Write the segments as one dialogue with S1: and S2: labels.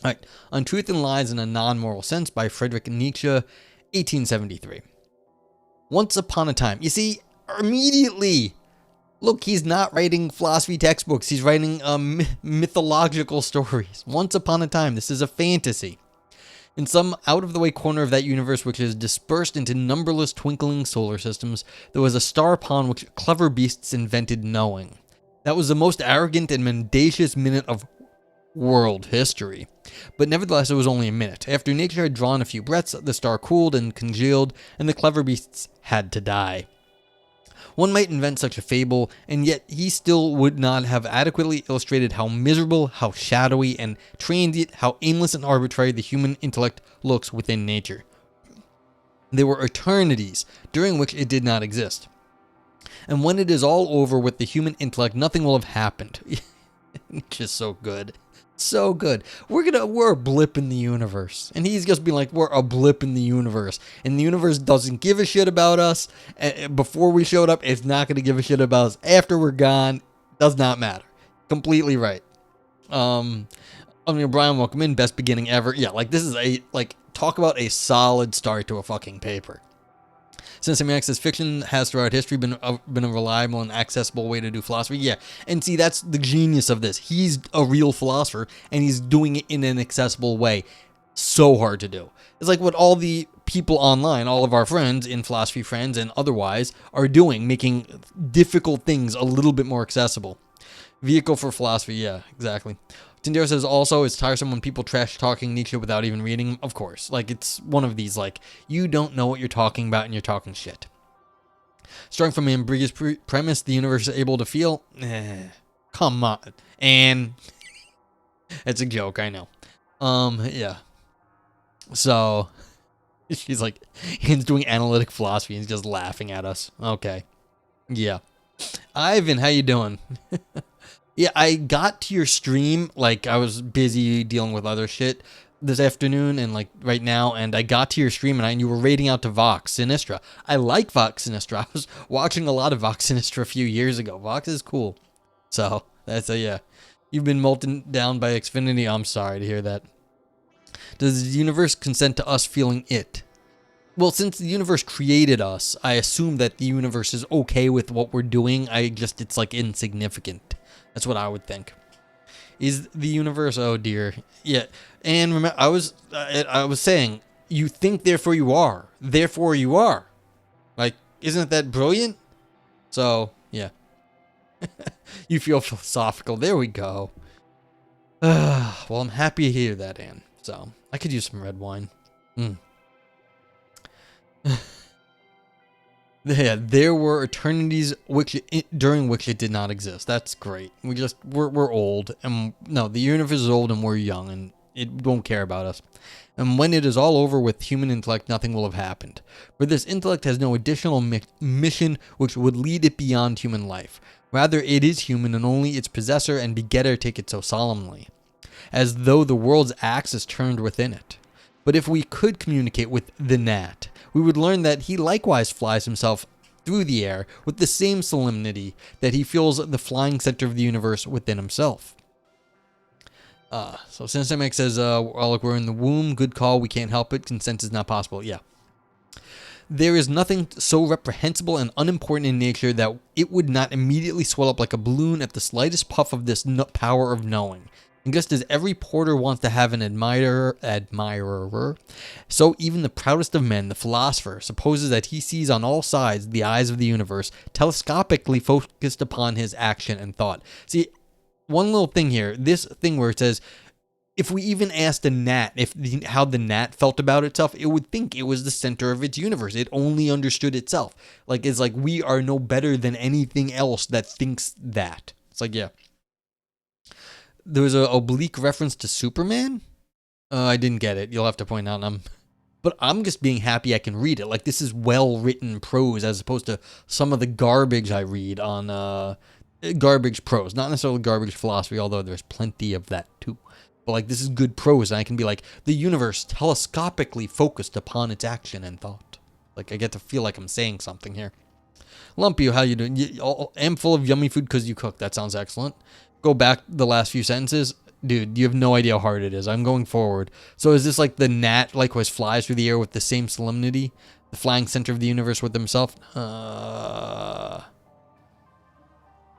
S1: All right, On Truth and Lies in a Non-Moral Sense by Friedrich Nietzsche, 1873. Once upon a time. You see, immediately, look, he's not writing philosophy textbooks. He's writing mythological stories. Once upon a time. This is a fantasy. In some out-of-the-way corner of that universe which is dispersed into numberless twinkling solar systems, there was a star upon which clever beasts invented knowing. That was the most arrogant and mendacious minute of world history. But nevertheless, it was only a minute. After nature had drawn a few breaths, the star cooled and congealed, and the clever beasts had to die. One might invent such a fable, and yet he still would not have adequately illustrated how miserable, how shadowy, and transient, how aimless and arbitrary the human intellect looks within nature. There were eternities during which it did not exist. And when it is all over with the human intellect, nothing will have happened. Just so good. So good. We're a blip in the universe. And he's just being like, we're a blip in the universe. And the universe doesn't give a shit about us. Before we showed up, it's not going to give a shit about us. After we're gone, does not matter. Completely right. Brian, welcome in. Best beginning ever. Yeah, this is talk about a solid start to a fucking paper. Since says fiction has throughout history been a reliable and accessible way to do philosophy. Yeah, and see, that's the genius of this. He's a real philosopher, and he's doing it in an accessible way. So hard to do. It's like what all the people online, all of our friends in Philosophy Friends and otherwise, are doing, making difficult things a little bit more accessible. Vehicle for philosophy, yeah, exactly. Tindero says also, it's tiresome when people trash talking Nietzsche without even reading him. Of course. It's one of these, you don't know what you're talking about and you're talking shit. Starting from an ambiguous premise, the universe is able to feel. Come on. And it's a joke, I know. Yeah. So, she's he's doing analytic philosophy and he's just laughing at us. Okay. Yeah. Ivan, how you doing? Yeah, I got to your stream, I was busy dealing with other shit this afternoon and right now, and I got to your stream and you were raiding out to Vox Sinistra. I like Vox Sinistra. I was watching a lot of Vox Sinistra a few years ago. Vox is cool. So, that's yeah. You've been molten down by Xfinity. I'm sorry to hear that. Does the universe consent to us feeling it? Well, since the universe created us, I assume that the universe is okay with what we're doing. It's insignificant. That's what I would think. Is the universe? Oh dear. Yeah. And remember, I was saying, you think, therefore you are. Therefore you are. Isn't that brilliant? So, yeah. You feel philosophical. There we go. Well, I'm happy to hear that, Anne. So, I could use some red wine. Yeah, there were eternities during which it did not exist. That's great. We're old, and no, the universe is old and we're young, and it won't care about us. And when it is all over with human intellect, nothing will have happened. For this intellect has no additional mission which would lead it beyond human life. Rather, it is human, and only its possessor and begetter take it so solemnly, as though the world's axis turned within it. But if we could communicate with the gnat, we would learn that he likewise flies himself through the air with the same solemnity that he feels the flying center of the universe within himself. So Sensei says, look, we're in the womb, good call, we can't help it, consent is not possible. Yeah. There is nothing so reprehensible and unimportant in nature that it would not immediately swell up like a balloon at the slightest puff of this power of knowing. And just as every porter wants to have an admirer, so even the proudest of men, the philosopher, supposes that he sees on all sides the eyes of the universe, telescopically focused upon his action and thought. See, one little thing here, this thing where it says, if we even asked a gnat how the gnat felt about itself, it would think it was the center of its universe. It only understood itself. It's we are no better than anything else that thinks that. It's yeah. There was an oblique reference to Superman. I didn't get it. You'll have to point out. But I'm just being happy I can read it. This is well-written prose as opposed to some of the garbage I read on garbage prose. Not necessarily garbage philosophy, although there's plenty of that too. But this is good prose, and I can be the universe telescopically focused upon its action and thought. I get to feel like I'm saying something here. Lumpy, how you doing? I'm full of yummy food because you cook. That sounds excellent. Go back the last few sentences. Dude, you have no idea how hard it is. I'm going forward. So is this like the gnat likewise flies through the air with the same solemnity? The flying center of the universe with himself?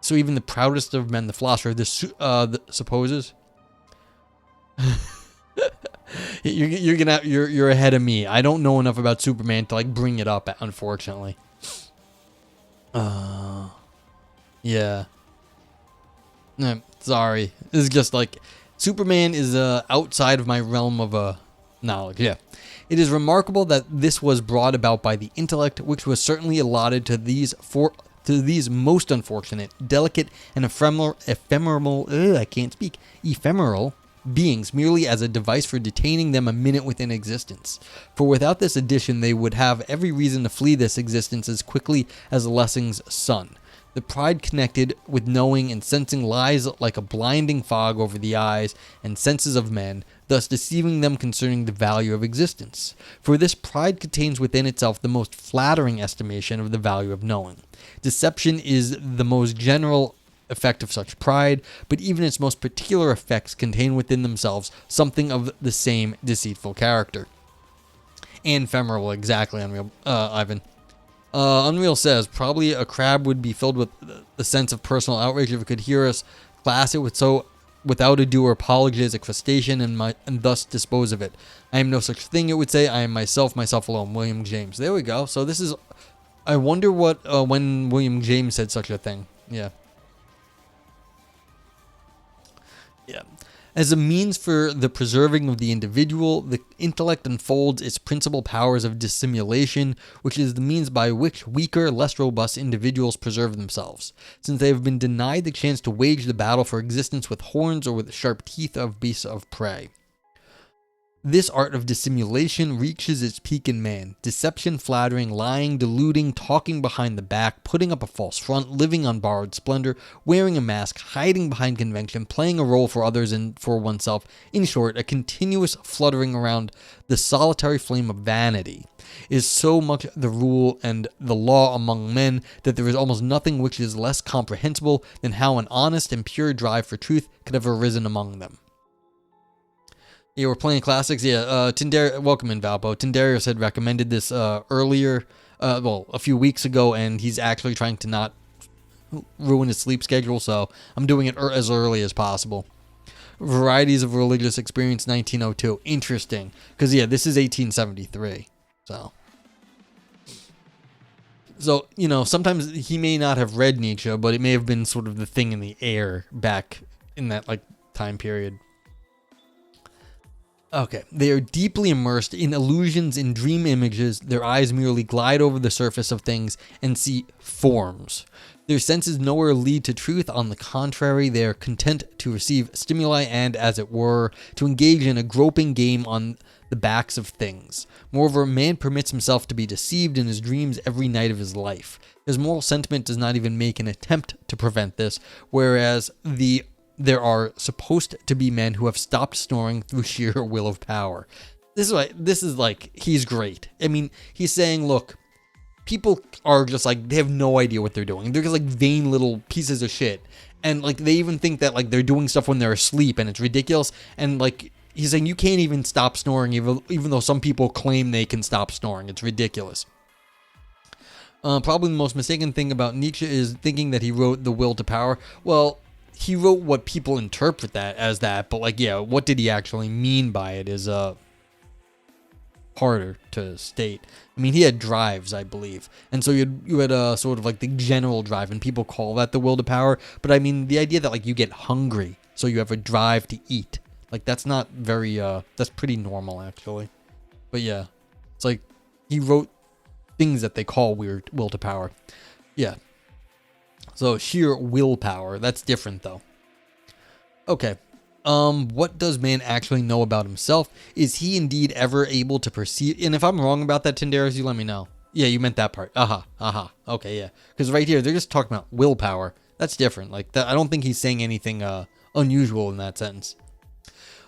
S1: So even the proudest of men, the philosopher, supposes? You're ahead of me. I don't know enough about Superman to like bring it up, unfortunately. Yeah. No, sorry. This is just like Superman is outside of my realm of knowledge. Yeah. It is remarkable that this was brought about by the intellect, which was certainly allotted to these most unfortunate, delicate, and ephemeral beings merely as a device for detaining them a minute within existence. For without this addition, they would have every reason to flee this existence as quickly as Lessing's sun. The pride connected with knowing and sensing lies like a blinding fog over the eyes and senses of men, thus deceiving them concerning the value of existence. For this pride contains within itself the most flattering estimation of the value of knowing. Deception is the most general effect of such pride, but even its most particular effects contain within themselves something of the same deceitful character. And ephemeral, exactly, Unreal, Ivan. Unreal says, probably a crab would be filled with the sense of personal outrage if it could hear us class it without ado or apology as a crustacean and thus dispose of it. I am no such thing, it would say. I am myself alone. William James. There we go. So this is, I wonder what, when William James said such a thing. Yeah. Yeah. As a means for the preserving of the individual, the intellect unfolds its principal powers of dissimulation, which is the means by which weaker, less robust individuals preserve themselves, since they have been denied the chance to wage the battle for existence with horns or with the sharp teeth of beasts of prey. This art of dissimulation reaches its peak in man. Deception, flattering, lying, deluding, talking behind the back, putting up a false front, living on borrowed splendor, wearing a mask, hiding behind convention, playing a role for others and for oneself. In short, a continuous fluttering around the solitary flame of vanity is so much the rule and the law among men that there is almost nothing which is less comprehensible than how an honest and pure drive for truth could have arisen among them. Yeah, we're playing classics. Yeah, welcome in, Valpo. Tindarius had recommended this earlier, a few weeks ago, and he's actually trying to not ruin his sleep schedule, so I'm doing it as early as possible. Varieties of Religious Experience, 1902. Interesting, because, yeah, this is 1873, so, you know, sometimes he may not have read Nietzsche, but it may have been sort of the thing in the air back in that, like, time period. Okay, they are deeply immersed in illusions and dream images. Their eyes merely glide over the surface of things and see forms. Their senses nowhere lead to truth. On the contrary, they are content to receive stimuli and, as it were, to engage in a groping game on the backs of things. Moreover, man permits himself to be deceived in his dreams every night of his life. His moral sentiment does not even make an attempt to prevent this, whereas there are supposed to be men who have stopped snoring through sheer will of power. This is like, he's great. I mean, he's saying, look, people are just like, they have no idea what they're doing. They're just like vain little pieces of shit. And like, they even think that like they're doing stuff when they're asleep and it's ridiculous. And like, he's saying you can't even stop snoring even though some people claim they can stop snoring. It's ridiculous. Probably the most mistaken thing about Nietzsche is thinking that he wrote The Will to Power. Well, he wrote what people interpret that as that, but like, yeah, what did he actually mean by it is harder to state. I mean, he had drives, I believe, and so you had sort of like the general drive, and people call that the will to power. But I mean, the idea that like you get hungry, so you have a drive to eat, like that's not very that's pretty normal actually. But yeah, it's like he wrote things that they call weird will to power. Yeah. So sheer willpower, that's different though. Okay. What does man actually know about himself? Is he indeed ever able to perceive? And if I'm wrong about that, Tindarius, you let me know. Yeah, you meant that part. Okay, yeah. Because right here, they're just talking about willpower. That's different. Like that, I don't think he's saying anything unusual in that sentence.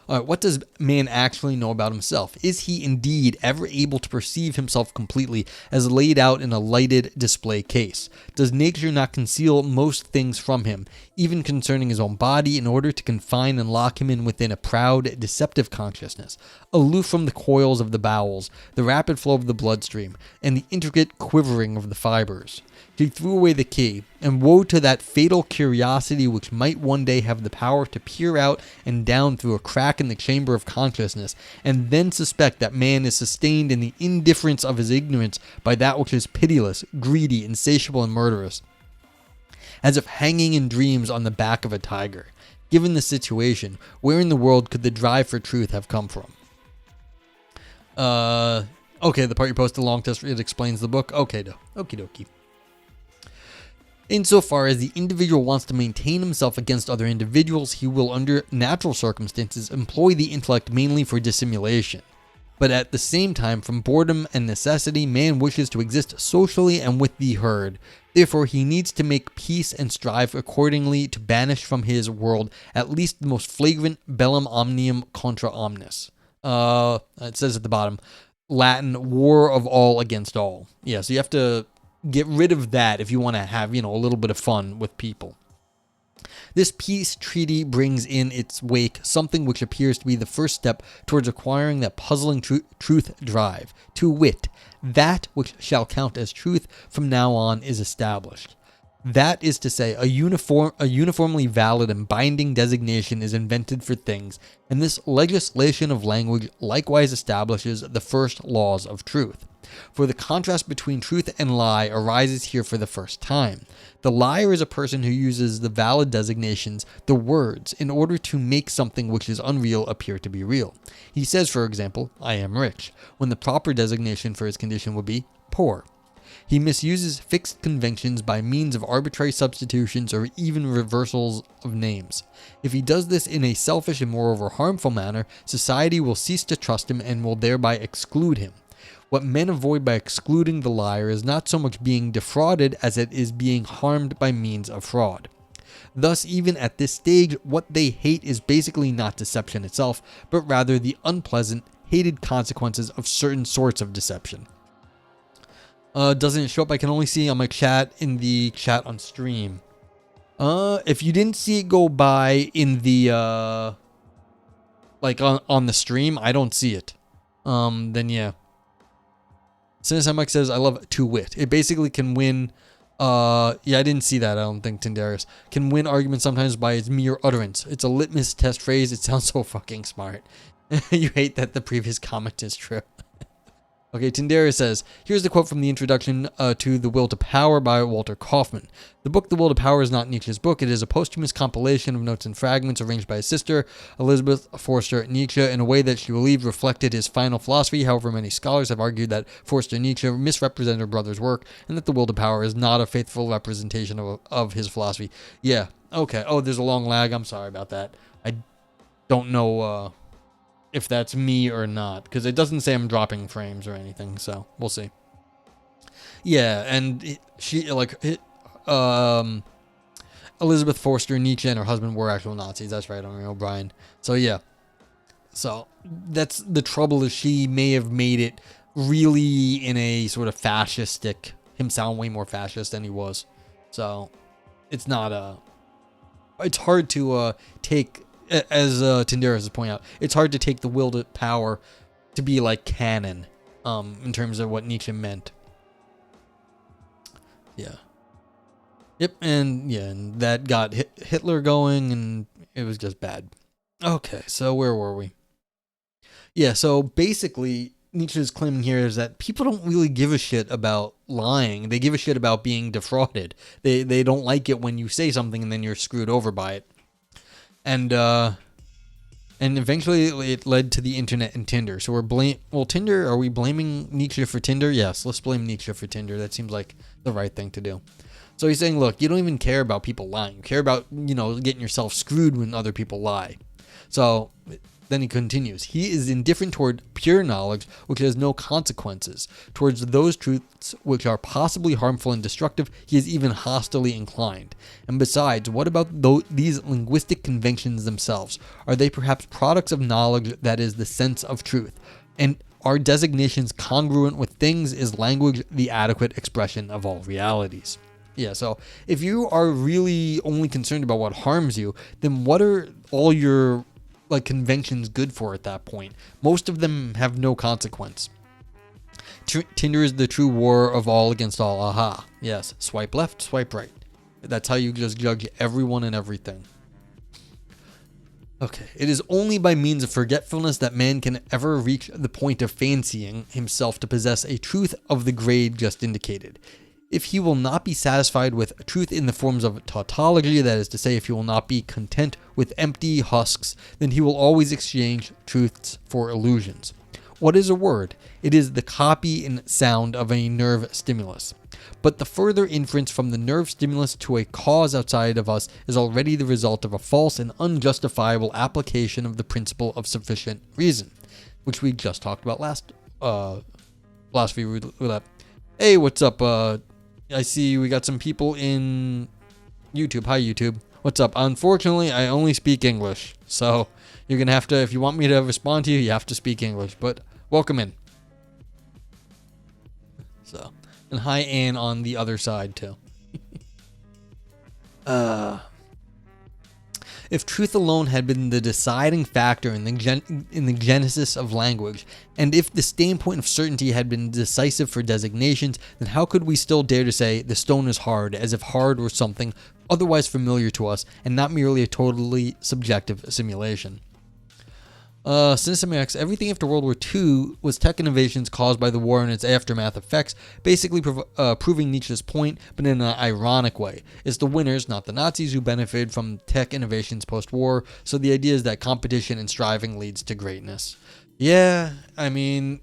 S1: All right, what does man actually know about himself? Is he indeed ever able to perceive himself completely as laid out in a lighted display case? Does nature not conceal most things from him, even concerning his own body, in order to confine and lock him in within a proud, deceptive consciousness, aloof from the coils of the bowels, the rapid flow of the bloodstream, and the intricate quivering of the fibers? He threw away the key, and woe to that fatal curiosity which might one day have the power to peer out and down through a crack in the chamber of consciousness, and then suspect that man is sustained in the indifference of his ignorance by that which is pitiless, greedy, insatiable, and murderous, as if hanging in dreams on the back of a tiger. Given the situation, where in the world could the drive for truth have come from? Okay, the part you posted, long test, it explains the book. Okay, okie dokie. Insofar as the individual wants to maintain himself against other individuals, he will, under natural circumstances, employ the intellect mainly for dissimulation. But at the same time, from boredom and necessity, man wishes to exist socially and with the herd. Therefore, he needs to make peace and strive accordingly to banish from his world at least the most flagrant bellum omnium contra omnes. It says at the bottom, Latin, war of all against all. Yeah, so you have to get rid of that if you want to have, a little bit of fun with people. This peace treaty brings in its wake something which appears to be the first step towards acquiring that puzzling truth drive. To wit, that which shall count as truth from now on is established. That is to say, a uniformly valid and binding designation is invented for things, and this legislation of language likewise establishes the first laws of truth. For the contrast between truth and lie arises here for the first time. The liar is a person who uses the valid designations, the words, in order to make something which is unreal appear to be real. He says, for example, I am rich, when the proper designation for his condition would be poor. He misuses fixed conventions by means of arbitrary substitutions or even reversals of names. If he does this in a selfish and moreover harmful manner, society will cease to trust him and will thereby exclude him. What men avoid by excluding the liar is not so much being defrauded as it is being harmed by means of fraud. Thus, even at this stage, what they hate is basically not deception itself, but rather the unpleasant, hated consequences of certain sorts of deception. Doesn't show up. I can only see on my chat in the chat on stream. If you didn't see it go by in the on the stream, I don't see it. Then yeah. Cynicism Mike says, I love to wit. It basically can win. I didn't see that. I don't think Tindarius can win arguments sometimes by its mere utterance. It's a litmus test phrase. It sounds so fucking smart. You hate that the previous comment is true. Okay, Tindarius says, here's the quote from the introduction to The Will to Power by Walter Kaufmann. The book The Will to Power is not Nietzsche's book. It is a posthumous compilation of notes and fragments arranged by his sister, Elizabeth Forster Nietzsche, in a way that she believed reflected his final philosophy. However, many scholars have argued that Forster Nietzsche misrepresented her brother's work and that The Will to Power is not a faithful representation of his philosophy. Yeah, okay. Oh, there's a long lag. I'm sorry about that. I don't know if that's me or not, because it doesn't say I'm dropping frames or anything, so we'll see. Yeah, and Elizabeth Forster Nietzsche and her husband were actual Nazis. That's right, Henry O'Brien. So yeah, so that's the trouble, is she may have made it really in a sort of fascistic, him sound way more fascist than he was. So it's not it's hard to take. As Tindarius is pointing out, it's hard to take The Will to Power to be like canon in terms of what Nietzsche meant. Yeah. Yep, and that got Hitler going, and it was just bad. Okay, so where were we? Yeah, so basically, Nietzsche's claiming here is that people don't really give a shit about lying. They give a shit about being defrauded. They don't like it when you say something and then you're screwed over by it. And eventually it led to the internet and Tinder. So Tinder, are we blaming Nietzsche for Tinder? Yes, let's blame Nietzsche for Tinder. That seems like the right thing to do. So he's saying, look, you don't even care about people lying. You care about, getting yourself screwed when other people lie. So Then he continues, he is indifferent toward pure knowledge, which has no consequences. Towards those truths which are possibly harmful and destructive, he is even hostilely inclined. And besides, what about these linguistic conventions themselves? Are they perhaps products of knowledge that is the sense of truth? And are designations congruent with things? Is language the adequate expression of all realities? Yeah, so if you are really only concerned about what harms you, then what are all your conventions good for at that point? Most of them have no consequence. Tinder is the true war of all against all. Aha. Yes, swipe left, swipe right. That's how you just judge everyone and everything. Okay, it is only by means of forgetfulness that man can ever reach the point of fancying himself to possess a truth of the grade just indicated. If he will not be satisfied with truth in the forms of tautology, that is to say, if he will not be content with empty husks, then he will always exchange truths for illusions. What is a word? It is the copy in sound of a nerve stimulus. But the further inference from the nerve stimulus to a cause outside of us is already the result of a false and unjustifiable application of the principle of sufficient reason, which we just talked about last philosophy roulette. Hey, what's up? I see we got some people in YouTube. Hi, YouTube. What's up? Unfortunately, I only speak English, so you're gonna have to, if you want me to respond to you, you have to speak English. But welcome in. So, and hi, Ann on the other side too. If truth alone had been the deciding factor in the genesis of language, and if the staying point of certainty had been decisive for designations, then how could we still dare to say the stone is hard, as if hard were something otherwise familiar to us, and not merely a totally subjective simulation? Cinemax, everything after World War II was tech innovations caused by the war and its aftermath effects, basically proving Nietzsche's point, but in an ironic way. It's the winners, not the Nazis, who benefited from tech innovations post-war, so the idea is that competition and striving leads to greatness. Yeah, I mean,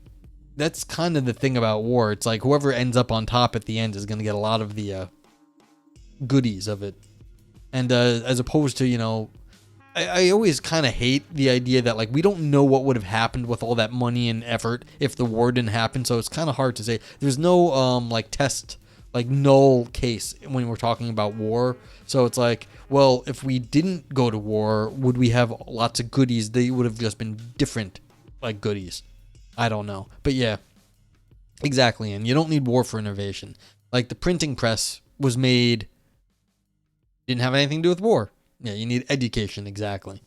S1: that's kind of the thing about war. It's like whoever ends up on top at the end is going to get a lot of the goodies of it. And as opposed to, I always kind of hate the idea that we don't know what would have happened with all that money and effort if the war didn't happen. So it's kind of hard to say. There's no null case when we're talking about war. So it's like, well, if we didn't go to war, would we have lots of goodies? They would have just been different goodies. I don't know. But yeah, exactly. And you don't need war for innovation. The printing press was made, didn't have anything to do with war. Yeah, you need education, exactly.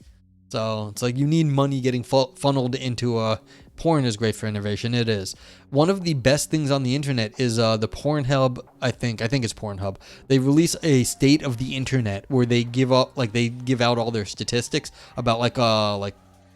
S1: So it's you need money getting funneled into porn is great for innovation. It is. One of the best things on the internet is the Pornhub. I think it's Pornhub. They release a state of the internet where they give out all their statistics about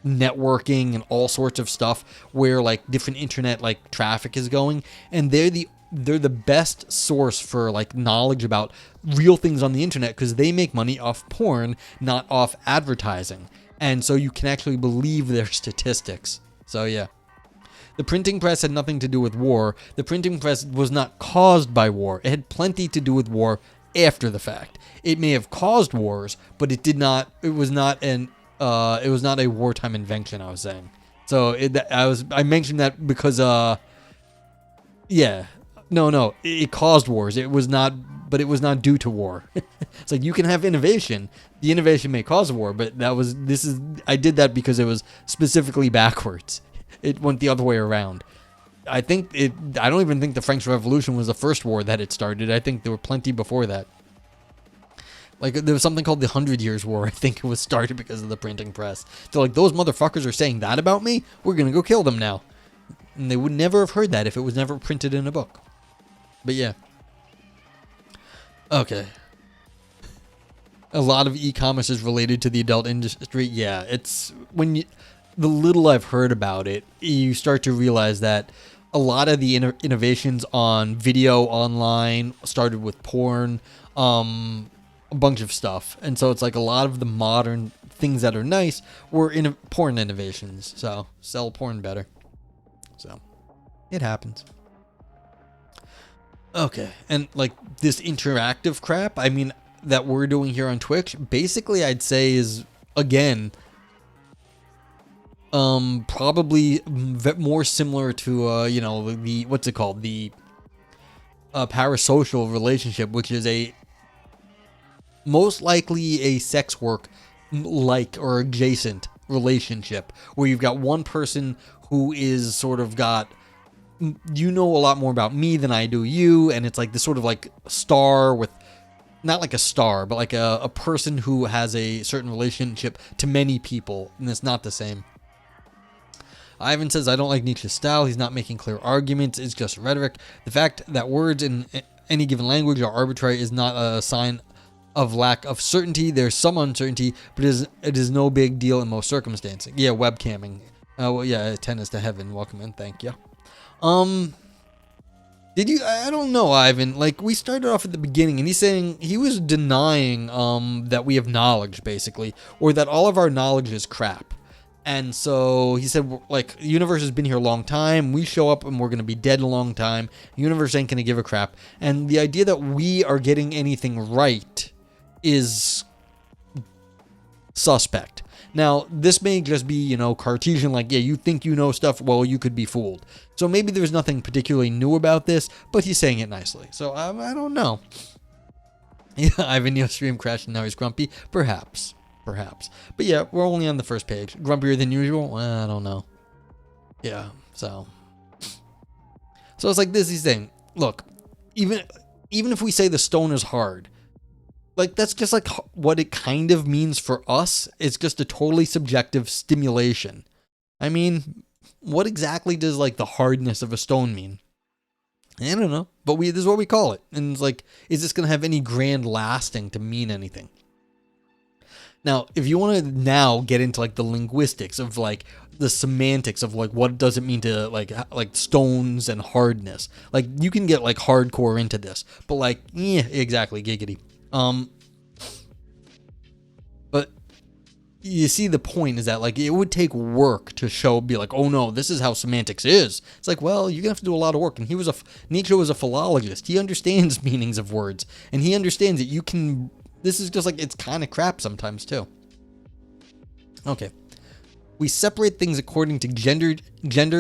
S1: networking and all sorts of stuff where different internet traffic is going, and they're the best source for knowledge about real things on the internet because they make money off porn, not off advertising. And so you can actually believe their statistics. So yeah. The printing press had nothing to do with war. The printing press was not caused by war. It had plenty to do with war after the fact. It may have caused wars, but it was not a wartime invention, I was saying. So I mentioned that because yeah. No, it caused wars. It was not due to war. It's you can have innovation. The innovation may cause a war, but I did that because it was specifically backwards. It went the other way around. I don't even think the French Revolution was the first war that it started. I think there were plenty before that. There was something called the 100 Years' War. I think it was started because of the printing press. So those motherfuckers are saying that about me? We're going to go kill them now. And they would never have heard that if it was never printed in a book. But yeah. Okay. A lot of e-commerce is related to the adult industry. Yeah, it's the little I've heard about it, you start to realize that a lot of the innovations on video online started with porn, a bunch of stuff. And so it's a lot of the modern things that are nice were porn innovations. So sell porn better. So it happens. Okay, and this interactive crap, I mean, that we're doing here on Twitch, basically I'd say is, again, Probably more similar to the what's it called, the parasocial relationship, which is a most likely a sex work like or adjacent relationship, where you've got one person who is sort of got, you know, a lot more about me than I do you, and it's like this sort of like star with, not like a star, but like a person who has a certain relationship to many people, and it's not the same. Ivan says, I don't like Nietzsche's style. He's not making clear arguments. It's just rhetoric. The fact that words in any given language are arbitrary is not a sign of lack of certainty. There's some uncertainty, but it is no big deal in most circumstances. Yeah, webcamming. Well, yeah, tennis to heaven. Welcome in. Thank you. Did you? I don't know, Ivan. Like, we started off at the beginning, and he's saying he was denying that we have knowledge, basically, or that all of our knowledge is crap. And so he said, like, the universe has been here a long time. We show up and we're going to be dead a long time. The universe ain't going to give a crap. And the idea that we are getting anything right is suspect. Now, this may just be, you know, Cartesian, like, yeah, you think you know stuff, well, you could be fooled. So maybe there's nothing particularly new about this, but he's saying it nicely. So I don't know. Yeah, Ivan, your stream crashed and now he's grumpy. Perhaps. But yeah, we're only on the first page. Grumpier than usual? Well, I don't know. Yeah, so it's like this. He's saying, look, even if we say the stone is hard, like, that's just like what it kind of means for us. It's just a totally subjective stimulation. I mean, what exactly does like the hardness of a stone mean? I don't know, but this is what we call it. And it's like, is this going to have any grand lasting to mean anything? Now, if you want to now get into like the linguistics of like the semantics of like what does it mean to like stones and hardness, like you can get like hardcore into this, but like, yeah, exactly, giggity. But you see, the point is that like it would take work to be like, oh no, this is how semantics is. It's like, well, you're gonna have to do a lot of work. And Nietzsche was a philologist. He understands meanings of words, and he understands that you can. This is just like, it's kind of crap sometimes too. Okay. We separate things according to gender,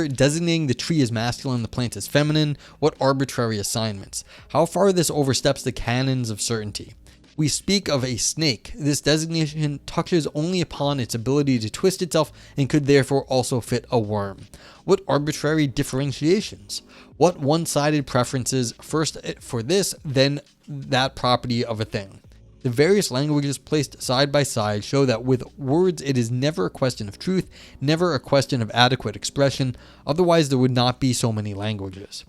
S1: designating the tree as masculine, the plant as feminine. What arbitrary assignments. How far this oversteps the canons of certainty. We speak of a snake. This designation touches only upon its ability to twist itself and could therefore also fit a worm. What arbitrary differentiations? What one-sided preferences, first for this, then that property of a thing? The various languages placed side by side show that with words it is never a question of truth, never a question of adequate expression, otherwise there would not be so many languages.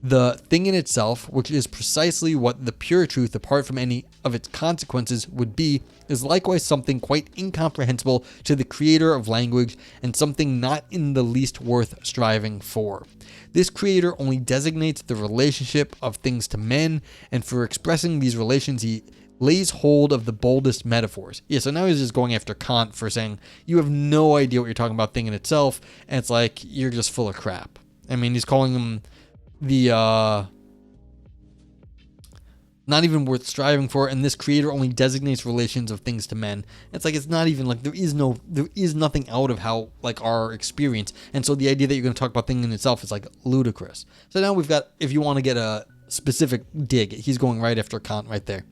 S1: The thing in itself, which is precisely what the pure truth apart from any of its consequences would be, is likewise something quite incomprehensible to the creator of language and something not in the least worth striving for. This creator only designates the relationship of things to men, and for expressing these relations he lays hold of the boldest metaphors. Yeah, so now he's just going after Kant for saying, you have no idea what you're talking about, thing in itself, and it's like, you're just full of crap. I mean, he's calling him the, not even worth striving for, and this creator only designates relations of things to men. It's like, it's not even like, there is nothing out of how, like, our experience, and so the idea that you're going to talk about thing in itself is, like, ludicrous. So now we've got, if you want to get a specific dig, he's going right after Kant right there.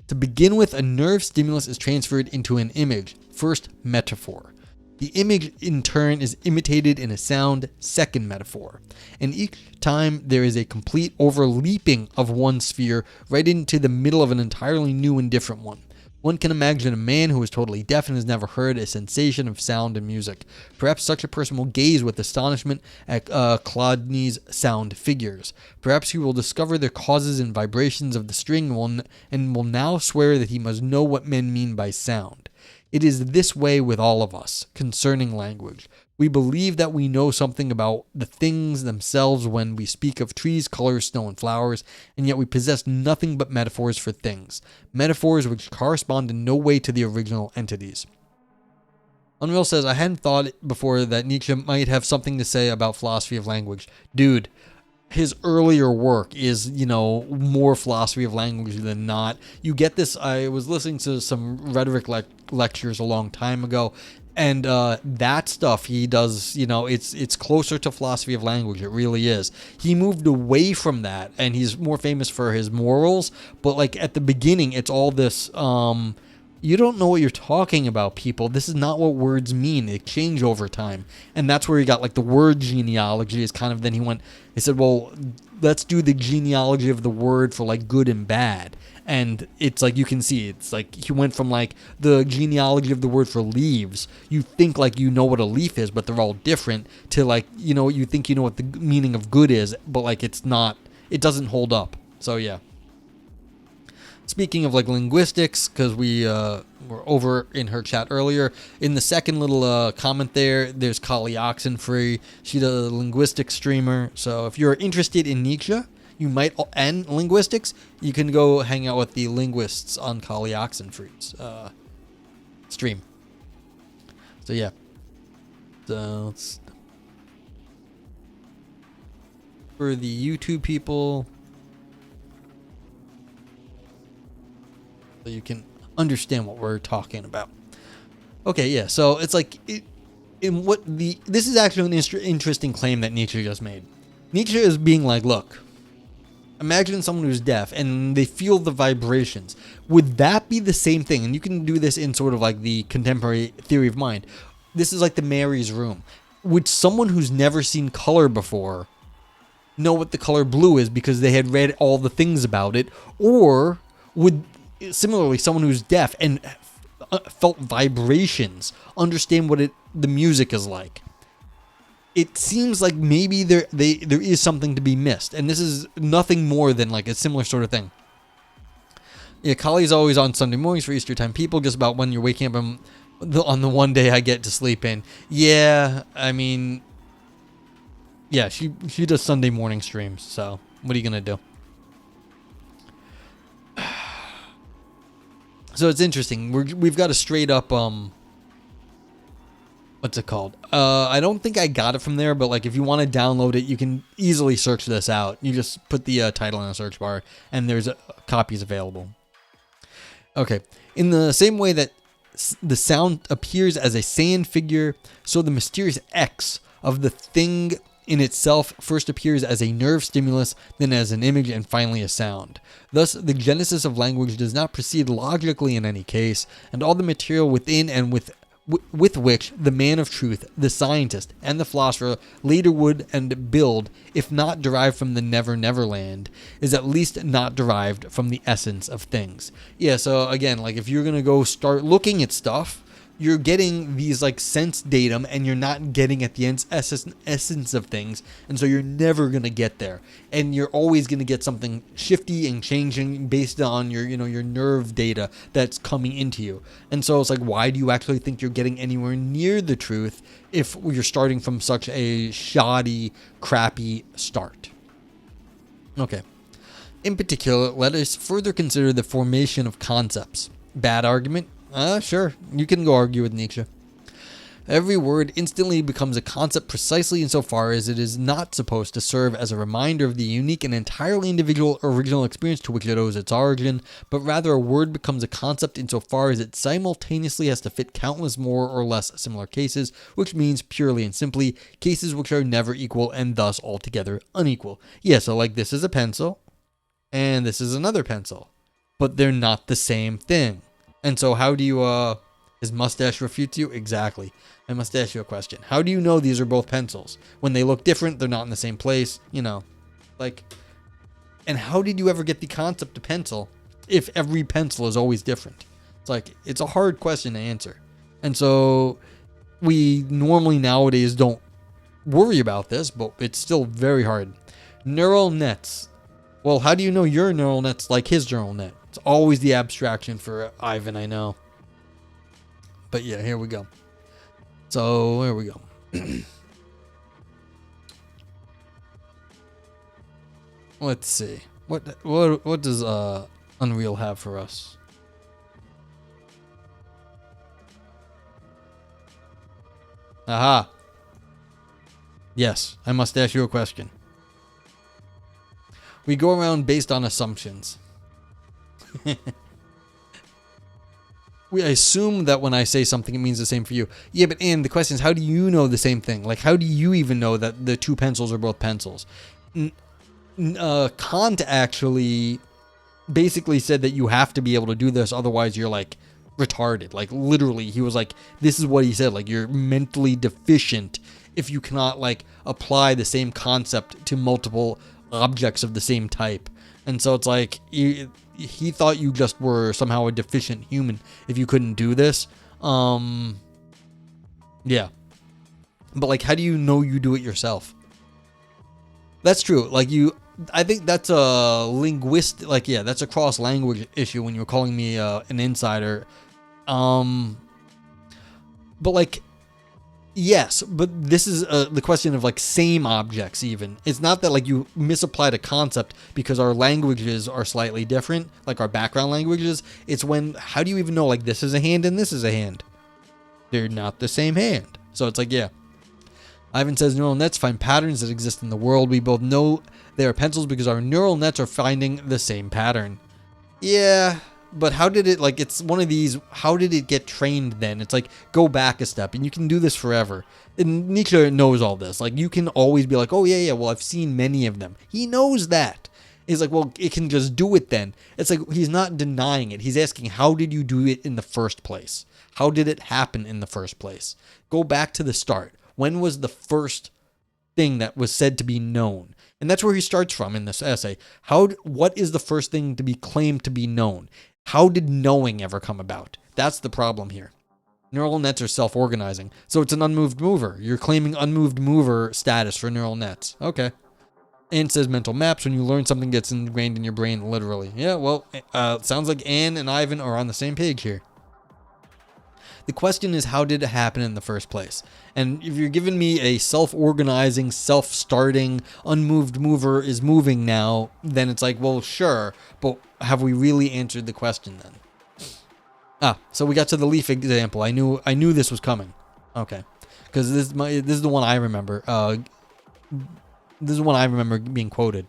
S1: To begin with, a nerve stimulus is transferred into an image, first metaphor. The image in turn is imitated in a sound, second metaphor. And each time there is a complete overleaping of one sphere right into the middle of an entirely new and different one. One can imagine a man who is totally deaf and has never heard a sensation of sound and music. Perhaps such a person will gaze with astonishment at Chladni's sound figures. Perhaps he will discover the causes and vibrations of the string and will now swear that he must know what men mean by sound. It is this way with all of us concerning language. We believe that we know something about the things themselves when we speak of trees, colors, snow, and flowers, and yet we possess nothing but metaphors for things. Metaphors which correspond in no way to the original entities. Unreal says, I hadn't thought before that Nietzsche might have something to say about philosophy of language. Dude, his earlier work is, more philosophy of language than not. You get this, I was listening to some rhetoric lectures a long time ago, And that stuff he does, it's closer to philosophy of language. It really is. He moved away from that, and he's more famous for his morals. But like at the beginning, it's all this. You don't know what you're talking about, people. This is not what words mean. They change over time, and that's where he got like the word genealogy. Is kind of then he said, well, let's do the genealogy of the word for like good and bad. And it's like you can see it's like he went from like the genealogy of the word for leaves. You think like you know what a leaf is, but they're all different. To like you think you know what the meaning of good is, but like it's not. It doesn't hold up. So yeah. Speaking of like linguistics, because we were over in her chat earlier, in the second little comment there's Kali Oxenfree. She's a linguistics streamer. So if you're interested in Nietzsche, and linguistics, you can go hang out with the linguists on Kali Oxenfree's stream. So yeah. So for the YouTube people, so you can understand what we're talking about. Okay, yeah. So it's like this is actually an interesting claim that Nietzsche just made. Nietzsche is being like, look, imagine someone who's deaf and they feel the vibrations. Would that be the same thing? And you can do this in sort of like the contemporary theory of mind. This is like the Mary's room. Would someone who's never seen color before know what the color blue is because they had read all the things about it? Or would similarly someone who's deaf and felt vibrations understand what the music is like? It seems like maybe there is something to be missed, and this is nothing more than like a similar sort of thing. Yeah, Kali's always on Sunday mornings for Easter time. People just about when you're waking up on the one day I get to sleep in. Yeah, I mean, yeah, she does Sunday morning streams. So what are you gonna do? So it's interesting. We've got a straight up what's it called? I don't think I got it from there, but like if you want to download it, you can easily search this out. You just put the title in the search bar, and there's copies available. Okay. In the same way that the sound appears as a sand figure, so the mysterious X of the thing in itself first appears as a nerve stimulus, then as an image, and finally a sound. Thus, the genesis of language does not proceed logically in any case, and all the material within and with which the man of truth, the scientist, and the philosopher later would and build, if not derived from the never land, is at least not derived from the essence of things. Yeah, so again, like if you're going to go start looking at stuff, you're getting these like sense datum and you're not getting at the essence of things, and so you're never going to get there, and you're always going to get something shifty and changing based on your your nerve data that's coming into you. And so it's like, why do you actually think you're getting anywhere near the truth if you're starting from such a shoddy, crappy start? Okay. In particular, let us further consider the formation of concepts. Bad argument? Sure, you can go argue with Nietzsche. Every word instantly becomes a concept precisely insofar as it is not supposed to serve as a reminder of the unique and entirely individual original experience to which it owes its origin, but rather a word becomes a concept insofar as it simultaneously has to fit countless more or less similar cases, which means purely and simply cases which are never equal and thus altogether unequal. Yeah, so like this is a pencil, and this is another pencil, but they're not the same thing. And so how do you, his mustache refutes you? Exactly. I must ask you a question. How do you know these are both pencils? When they look different, they're not in the same place, like, and how did you ever get the concept of pencil if every pencil is always different? It's like, it's a hard question to answer. And so we normally nowadays don't worry about this, but it's still very hard. Neural nets. Well, how do you know your neural net's like his neural net? It's always the abstraction for Ivan, I know. But yeah, here we go. So, here we go. Let's see. What does Unreal have for us? Aha. Yes, I must ask you a question. We go around based on assumptions. I assume that when I say something, it means the same for you. Yeah, but and the question is, how do you know the same thing? Like, how do you even know that the two pencils are both pencils? Kant actually basically said that you have to be able to do this, otherwise you're like retarded. Like literally, he was like, this is what he said. Like you're mentally deficient if you cannot like apply the same concept to multiple objects of the same type. And so it's like he thought you just were somehow a deficient human if you couldn't do this. Yeah. But like, how do you know you do it yourself? That's true. Like I think that's a linguistic, like, yeah, that's a cross language issue when you're calling me an insider. But like, yes, but this is the question of like same objects even. It's not that like you misapplied a concept because our languages are slightly different, like our background languages. It's when, how do you even know like this is a hand and this is a hand? They're not the same hand. So it's like, yeah. Ivan says neural nets find patterns that exist in the world. We both know they are pencils because our neural nets are finding the same pattern. Yeah, but how did it, like, it's one of these, how did it get trained then? It's like, go back a step, and you can do this forever. And Nietzsche knows all this. Like, you can always be like, oh, yeah, well, I've seen many of them. He knows that. He's like, well, it can just do it then. It's like, he's not denying it. He's asking, how did you do it in the first place? How did it happen in the first place? Go back to the start. When was the first thing that was said to be known? And that's where he starts from in this essay. What is the first thing to be claimed to be known? How did knowing ever come about? That's the problem here. Neural nets are self-organizing, so it's an unmoved mover. You're claiming unmoved mover status for neural nets. Okay. Anne says mental maps. When you learn something gets ingrained in your brain, literally. Yeah, well, sounds like Anne and Ivan are on the same page here. The question is, how did it happen in the first place? And if you're giving me a self-organizing, self-starting, unmoved mover is moving now, then it's like, well, sure, but have we really answered the question then? So we got to the leaf example. I knew this was coming. Okay, because this is the one I remember. This is one I remember being quoted.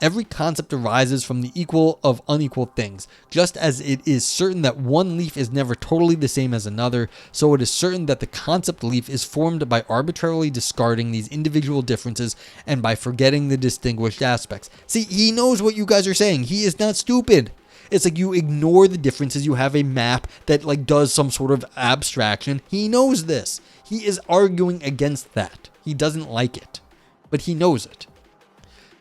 S1: Every concept arises from the equal of unequal things. Just as it is certain that one leaf is never totally the same as another, so it is certain that the concept leaf is formed by arbitrarily discarding these individual differences and by forgetting the distinguished aspects. See, he knows what you guys are saying. He is not stupid. It's like you ignore the differences. You have a map that like does some sort of abstraction. He knows this. He is arguing against that. He doesn't like it, but he knows it.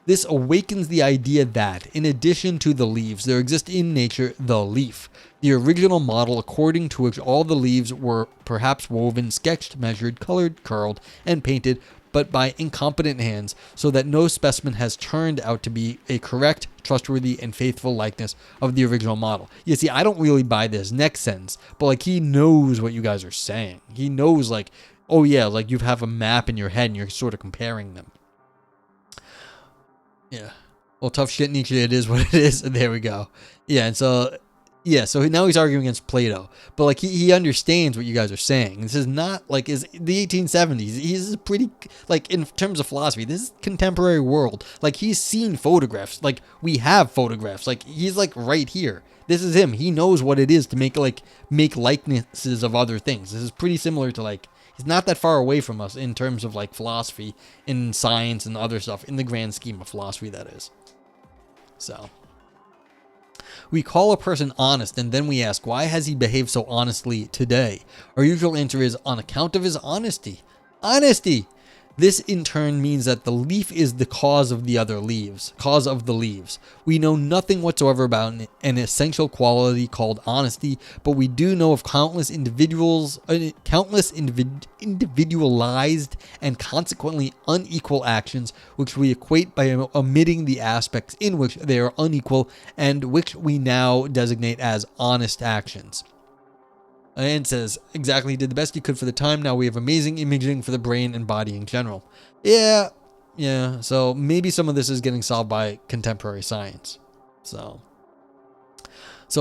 S1: This awakens the idea that, in addition to the leaves, there exists in nature the leaf, the original model according to which all the leaves were perhaps woven, sketched, measured, colored, curled, and painted, but by incompetent hands, so that no specimen has turned out to be a correct, trustworthy, and faithful likeness of the original model. You see, I don't really buy this next sentence, but like he knows what you guys are saying. He knows like, oh yeah, like you have a map in your head and you're sort of comparing them. Yeah. Well, tough shit, Nietzsche, it is what it is. There we go. Yeah, and so, yeah, so now he's arguing against Plato. But, like, he understands what you guys are saying. This is not, like, is the 1870s. He's pretty, like, in terms of philosophy, this is contemporary world. Like, he's seen photographs. Like, we have photographs. Like, he's, like, right here. This is him. He knows what it is to make likenesses of other things. This is pretty similar to, like, he's not that far away from us in terms of like philosophy and science and other stuff in the grand scheme of philosophy, that is. So we call a person honest and then we ask, why has he behaved so honestly today? Our usual answer is on account of his honesty. Honesty! This in turn means that the leaf is the cause of the leaves. We know nothing whatsoever about an essential quality called honesty, but we do know of countless individualized and consequently unequal actions, which we equate by omitting the aspects in which they are unequal and which we now designate as honest actions. And says, exactly, did the best you could for the time. Now we have amazing imaging for the brain and body in general. Yeah. So maybe some of this is getting solved by contemporary science. So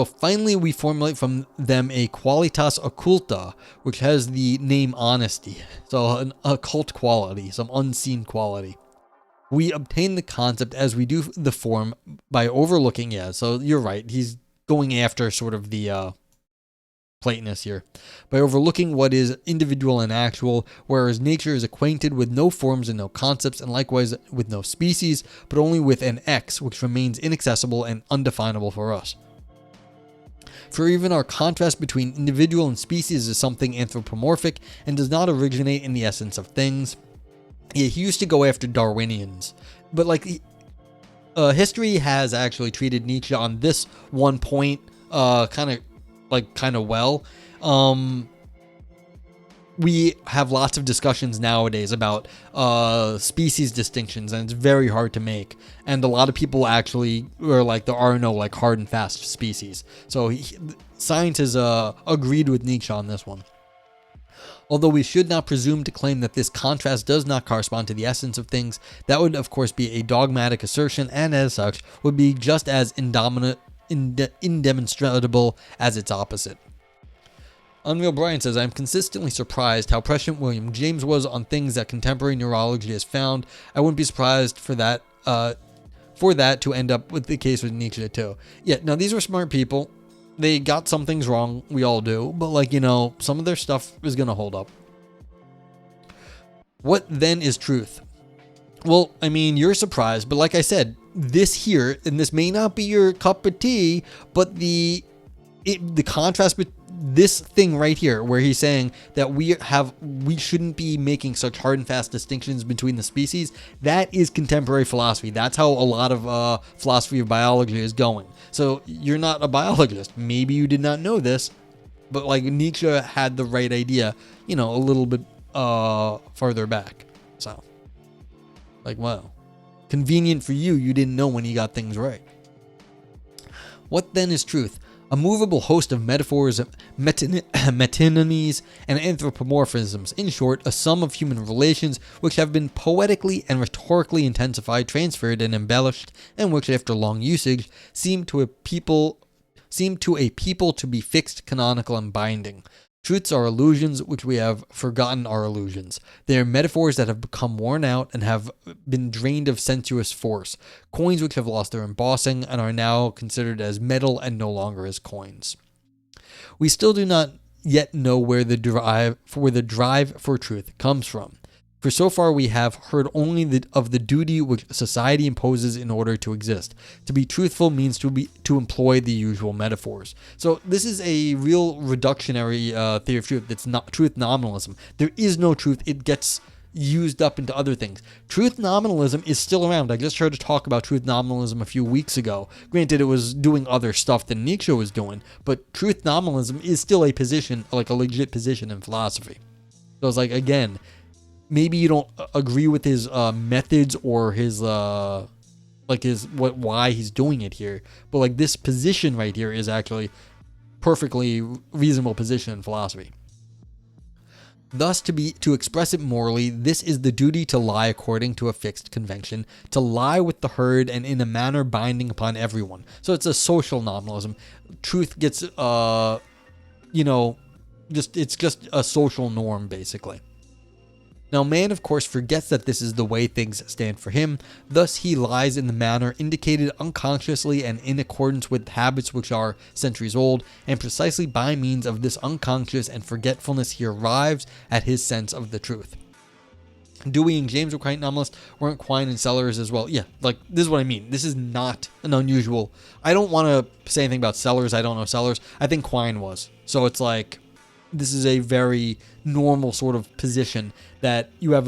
S1: finally we formulate from them a qualitas occulta, which has the name honesty. So an occult quality, some unseen quality. We obtain the concept as we do the form by overlooking. Yeah, so you're right. He's going after sort of the Platonists here, by overlooking what is individual and actual, whereas nature is acquainted with no forms and no concepts, and likewise with no species, but only with an X, which remains inaccessible and undefinable for us. For even our contrast between individual and species is something anthropomorphic and does not originate in the essence of things. He used to go after Darwinians, but history has actually treated Nietzsche on this one point kind of well. We have lots of discussions nowadays about species distinctions, and it's very hard to make. And a lot of people actually are like, there are no like hard and fast species. So science has agreed with Nietzsche on this one. Although we should not presume to claim that this contrast does not correspond to the essence of things, that would of course be a dogmatic assertion, and as such would be just as indemonstrable as its opposite. Unreal Brian says, I'm consistently surprised how prescient William James was on things that contemporary neurology has found. I wouldn't be surprised for that to end up with the case with Nietzsche too. Yeah, now these were smart people. They got some things wrong, we all do, but some of their stuff is going to hold up. What then is truth? Well, I mean, you're surprised, but like I said, this here, and this may not be your cup of tea, but the contrast with this thing right here, where he's saying that we shouldn't be making such hard and fast distinctions between the species, that is contemporary philosophy. That's how a lot of philosophy of biology is going. So you're not a biologist. Maybe you did not know this, but Nietzsche had the right idea, a little bit farther back. So wow, convenient for you. You didn't know when he got things right. What then is truth? A movable host of metaphors, metonymies, and anthropomorphisms. In short, a sum of human relations which have been poetically and rhetorically intensified, transferred, and embellished, and which, after long usage, seem to a people to be fixed, canonical, and binding. Truths are illusions which we have forgotten are illusions. They are metaphors that have become worn out and have been drained of sensuous force. Coins which have lost their embossing and are now considered as metal and no longer as coins. We still do not yet know where the drive for truth comes from. For so far we have heard only of the duty which society imposes in order to exist. To be truthful means to employ the usual metaphors. So this is a real reductionary theory of truth. It's not truth nominalism. There is no truth. It gets used up into other things. Truth nominalism is still around. I just heard a talk about truth nominalism a few weeks ago. Granted, it was doing other stuff than Nietzsche was doing, but truth nominalism is still a position, like a legit position in philosophy. So it's again, maybe you don't agree with his methods or his why he's doing it here, but this position right here is actually perfectly reasonable position in philosophy. Thus, to express it morally, this is the duty to lie according to a fixed convention, to lie with the herd and in a manner binding upon everyone. So it's a social nominalism. Truth gets it's just a social norm basically. Now, man, of course, forgets that this is the way things stand for him. Thus, he lies in the manner indicated unconsciously and in accordance with habits which are centuries old, and precisely by means of this unconscious and forgetfulness he arrives at his sense of the truth. Dewey and James were quite nominalists. Weren't Quine and Sellers as well? Yeah, this is what I mean. This is not an unusual. I don't want to say anything about Sellers. I don't know Sellers. I think Quine was. So it's this is a very normal sort of position that you have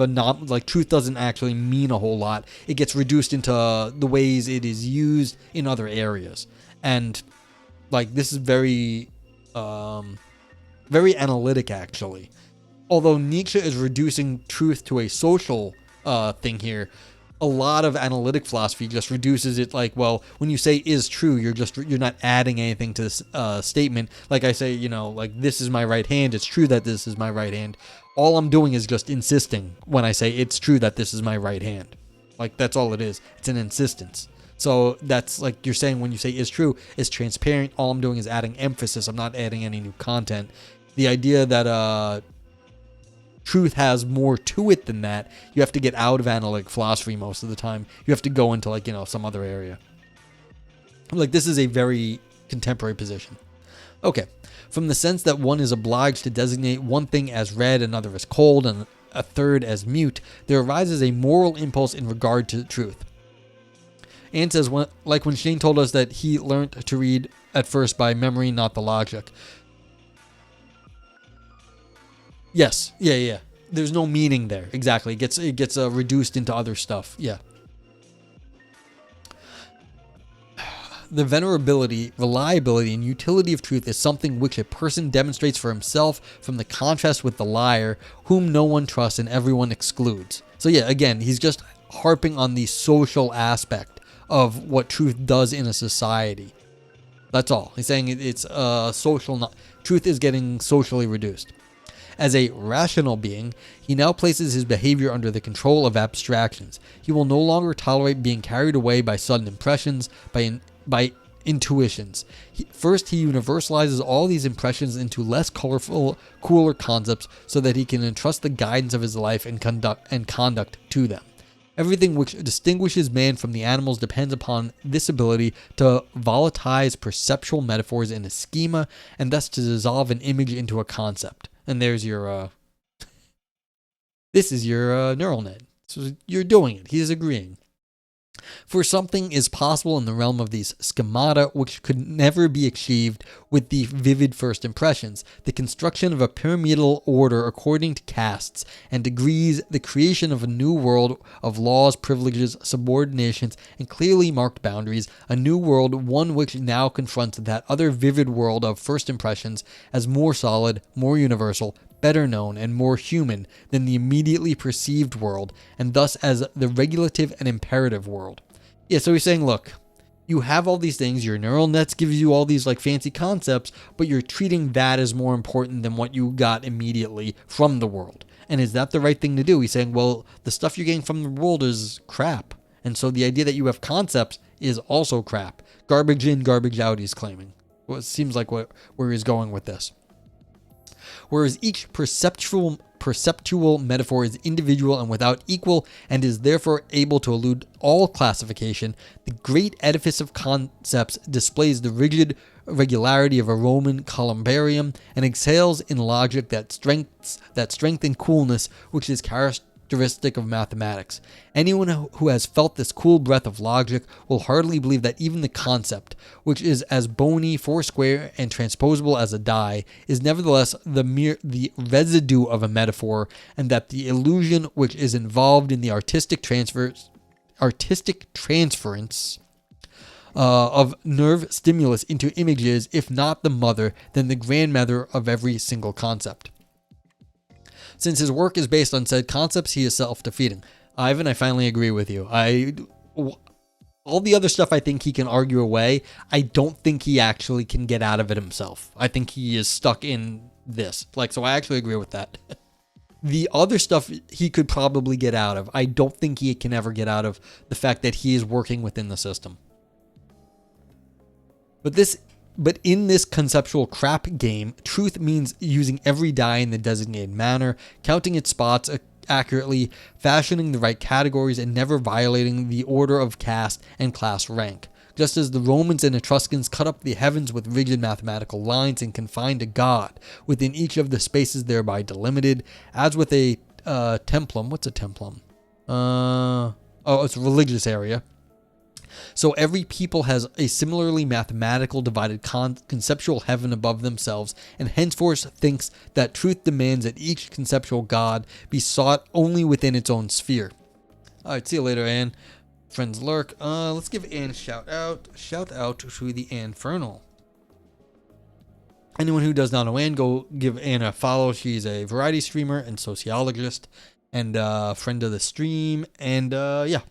S1: truth doesn't actually mean a whole lot. It gets reduced into the ways it is used in other areas. And this is very, very analytic actually. Although Nietzsche is reducing truth to a social thing here, a lot of analytic philosophy just reduces it when you say is true, you're not adding anything to this statement. Like I say, this is my right hand. It's true that this is my right hand. All I'm doing is just insisting when I say it's true that this is my right hand. That's all it is. It's an insistence. So that's you're saying when you say is true, it's transparent. All I'm doing is adding emphasis. I'm not adding any new content. The idea that truth has more to it than that, you have to get out of analytic philosophy most of the time. You have to go into some other area. This is a very contemporary position. Okay. From the sense that one is obliged to designate one thing as red, another as cold, and a third as mute, there arises a moral impulse in regard to truth. Anne says, like when Shane told us that he learned to read at first by memory, not the logic. Yes, yeah. There's no meaning there. Exactly. It gets reduced into other stuff. Yeah. The venerability, reliability, and utility of truth is something which a person demonstrates for himself from the contrast with the liar, whom no one trusts and everyone excludes. So yeah, again, he's just harping on the social aspect of what truth does in a society. That's all. He's saying it's social. Truth is getting socially reduced. As a rational being, he now places his behavior under the control of abstractions. He will no longer tolerate being carried away by sudden impressions, by intuitions. First, he universalizes all these impressions into less colorful, cooler concepts so that he can entrust the guidance of his life and conduct to them. Everything which distinguishes man from the animals depends upon this ability to volatilize perceptual metaphors in a schema and thus to dissolve an image into a concept. And there's your, this is your neural net. So you're doing it. He is agreeing. For something is possible in the realm of these schemata which could never be achieved with the vivid first impressions, the construction of a pyramidal order according to castes and degrees, the creation of a new world of laws, privileges, subordinations, and clearly marked boundaries, a new world, one which now confronts that other vivid world of first impressions as more solid, more universal, better known, and more human than the immediately perceived world, and thus as the regulative and imperative world. Yeah, so he's saying, look, you have all these things, your neural nets gives you all these like fancy concepts, but you're treating that as more important than what you got immediately from the world. And is that the right thing to do? He's saying, well, the stuff you're getting from the world is crap. And so the idea that you have concepts is also crap. Garbage in, garbage out, he's claiming. Well, it seems like where he's going with this. Whereas each perceptual metaphor is individual and without equal and is therefore able to elude all classification, the great edifice of concepts displays the rigid regularity of a Roman columbarium and exhales in logic that strength and coolness which is characteristic of mathematics. Anyone who has felt this cool breath of logic will hardly believe that even the concept, which is as bony, foursquare, and transposable as a die, is nevertheless the residue of a metaphor, and that the illusion which is involved in the artistic transference of nerve stimulus into images, if not the mother, then the grandmother of every single concept. Since his work is based on said concepts, he is self-defeating. Ivan, I finally agree with you. All the other stuff I think he can argue away. I don't think he actually can get out of it himself. I think he is stuck in this. So I actually agree with that. The other stuff he could probably get out of. I don't think he can ever get out of the fact that he is working within the system. But in this conceptual crap game, truth means using every die in the designated manner, counting its spots accurately, fashioning the right categories, and never violating the order of caste and class rank. Just as the Romans and Etruscans cut up the heavens with rigid mathematical lines and confined a god within each of the spaces thereby delimited, as with a templum. What's a templum? It's a religious area. So every people has a similarly mathematical divided conceptual heaven above themselves, and henceforth thinks that truth demands that each conceptual god be sought only within its own sphere. Alright, see you later, Anne. Friends lurk. Let's give Anne a shout out. Shout out to the Annfernal. Anyone who does not know Anne, go give Anne a follow. She's a variety streamer and sociologist and friend of the stream. And yeah,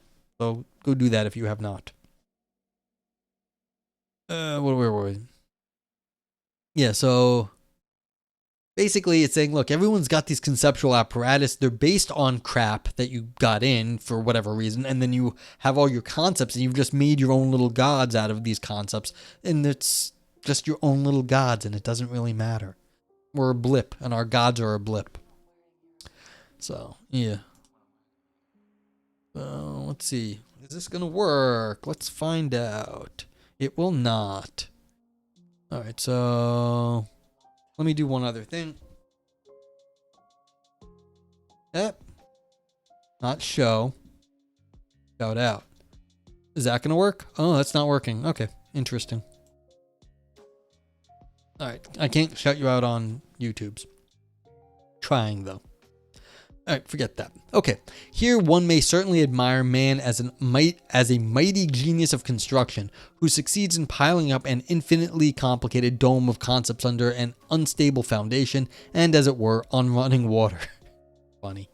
S1: so go do that if you have not. Where were we? Yeah, so basically it's saying, look, everyone's got these conceptual apparatus. They're based on crap that you got in for whatever reason, and then you have all your concepts, and you've just made your own little gods out of these concepts, and it's just your own little gods, and it doesn't really matter. We're a blip, and our gods are a blip. So, yeah. Let's see. Is this going to work? Let's find out. It will not. Alright, so Let me do one other thing. Yep. Not show. Shout out. Is that going to work? Oh, that's not working. Okay. Interesting. All right. I can't shout you out on YouTube's. Trying, though. All right, forget that. Okay, here one may certainly admire man as a mighty genius of construction who succeeds in piling up an infinitely complicated dome of concepts under an unstable foundation and, as it were, on running water. Funny.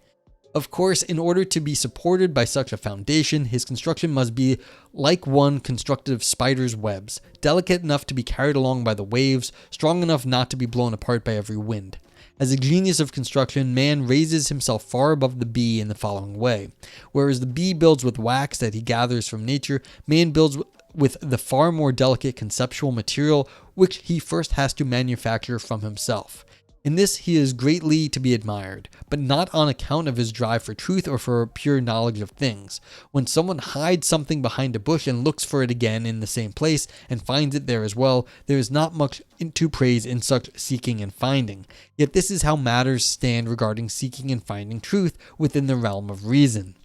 S1: Of course, in order to be supported by such a foundation, his construction must be like one constructed of spiders' webs, delicate enough to be carried along by the waves, strong enough not to be blown apart by every wind. As a genius of construction, man raises himself far above the bee in the following way. Whereas the bee builds with wax that he gathers from nature, man builds with the far more delicate conceptual material which he first has to manufacture from himself. In this he is greatly to be admired, but not on account of his drive for truth or for pure knowledge of things. When someone hides something behind a bush and looks for it again in the same place and finds it there as well, there is not much to praise in such seeking and finding. Yet this is how matters stand regarding seeking and finding truth within the realm of reason.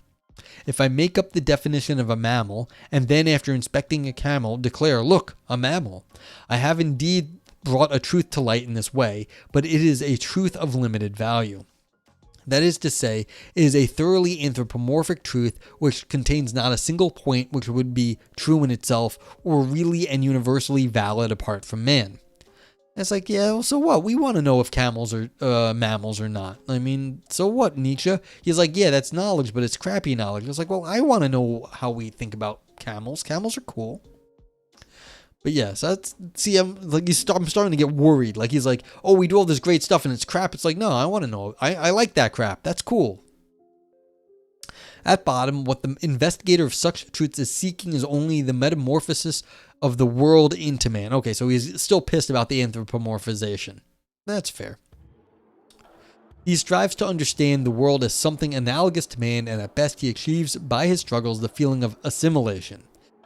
S1: If I make up the definition of a mammal, and then after inspecting a camel declare, look, a mammal, I have indeed brought a truth to light in this way, but it is a truth of limited value. That is to say, it is a thoroughly anthropomorphic truth which contains not a single point which would be true in itself or really and universally valid apart from man. And it's like, yeah, well, so what? We want to know if camels are mammals or not. I mean, so what, Nietzsche? He's like, yeah, that's knowledge, but it's crappy knowledge. It's like, well, I want to know how we think about camels. Camels are cool. But yeah, so that's, see, I'm starting to get worried. Like, he's like, oh, we do all this great stuff and it's crap. It's like, no, I want to know. I like that crap. That's cool. At bottom, what the investigator of such truths is seeking is only the metamorphosis of the world into man. Okay, so he's still pissed about the anthropomorphization. That's fair. He strives to understand the world as something analogous to man, and at best he achieves by his struggles the feeling of assimilation.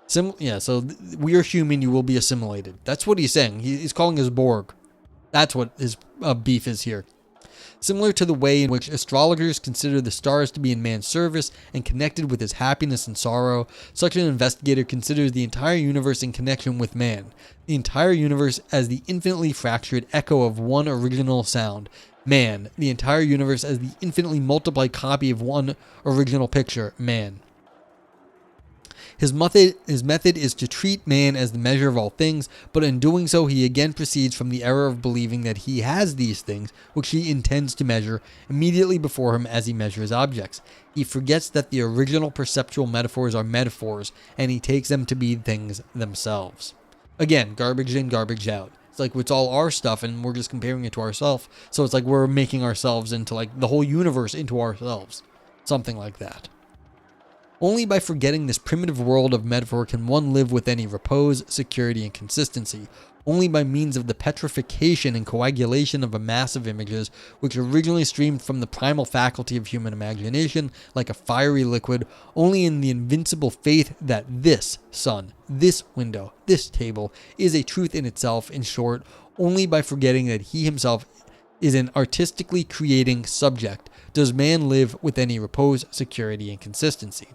S1: So we are human, you will be assimilated. That's what he's saying. He's calling us Borg. That's what his beef is here. Similar to the way in which astrologers consider the stars to be in man's service and connected with his happiness and sorrow, such an investigator considers the entire universe in connection with man. The entire universe as the infinitely fractured echo of one original sound. Man. The entire universe as the infinitely multiplied copy of one original picture. Man. His method is to treat man as the measure of all things, but in doing so he again proceeds from the error of believing that he has these things, which he intends to measure, immediately before him as he measures objects. He forgets that the original perceptual metaphors are metaphors, and he takes them to be things themselves. Again, garbage in, garbage out. It's like it's all our stuff, and we're just comparing it to ourselves, so it's like we're making ourselves into like the whole universe into ourselves. Something like that. Only by forgetting this primitive world of metaphor can one live with any repose, security, and consistency. Only by means of the petrification and coagulation of a mass of images, which originally streamed from the primal faculty of human imagination like a fiery liquid, only in the invincible faith that this sun, this window, this table is a truth in itself, in short, only by forgetting that he himself is an artistically creating subject, does man live with any repose, security, and consistency.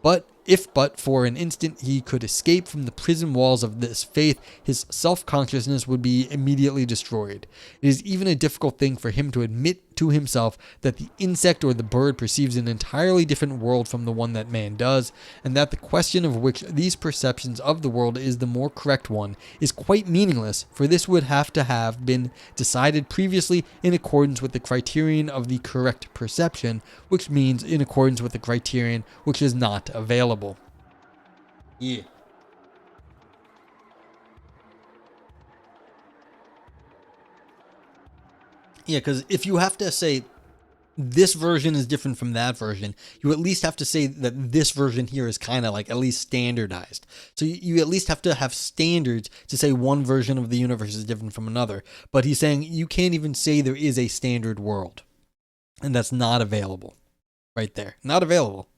S1: But if but for an instant he could escape from the prison walls of this faith, his self-consciousness would be immediately destroyed. It is even a difficult thing for him to admit to himself that the insect or the bird perceives an entirely different world from the one that man does, and that the question of which these perceptions of the world is the more correct one is quite meaningless, for this would have to have been decided previously in accordance with the criterion of the correct perception, which means in accordance with the criterion which is not available. Yeah. Yeah, because if you have to say this version is different from that version, you at least have to say that this version here is kind of like at least standardized. So you at least have to have standards to say one version of the universe is different from another. But he's saying you can't even say there is a standard world. And that's not available. Right there. Not available.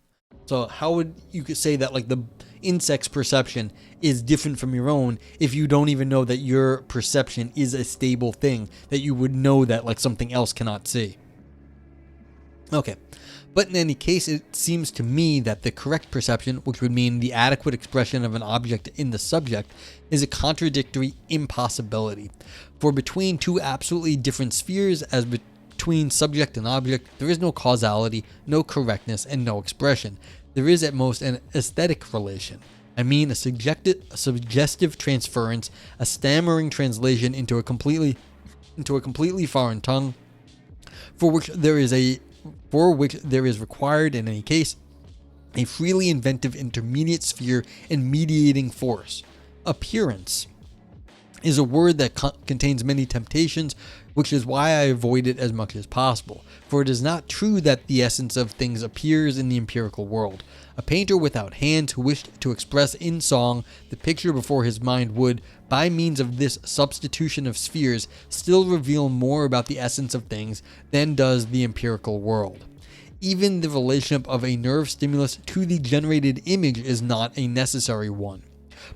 S1: So how would you say that like the insect's perception is different from your own if you don't even know that your perception is a stable thing, that you would know that like something else cannot see. Okay. But in any case, it seems to me that the correct perception, which would mean the adequate expression of an object in the subject, is a contradictory impossibility. For between two absolutely different spheres, as between subject and object, there is no causality, no correctness, and no expression. There is at most an aesthetic relation. I mean a suggestive transference, a stammering translation into a completely foreign tongue, for which there is required in any case a freely inventive intermediate sphere and mediating force. Appearance is a word that contains many temptations, which is why I avoid it as much as possible, for it is not true that the essence of things appears in the empirical world. A painter without hands who wished to express in song the picture before his mind would, by means of this substitution of spheres, still reveal more about the essence of things than does the empirical world. Even the relationship of a nerve stimulus to the generated image is not a necessary one.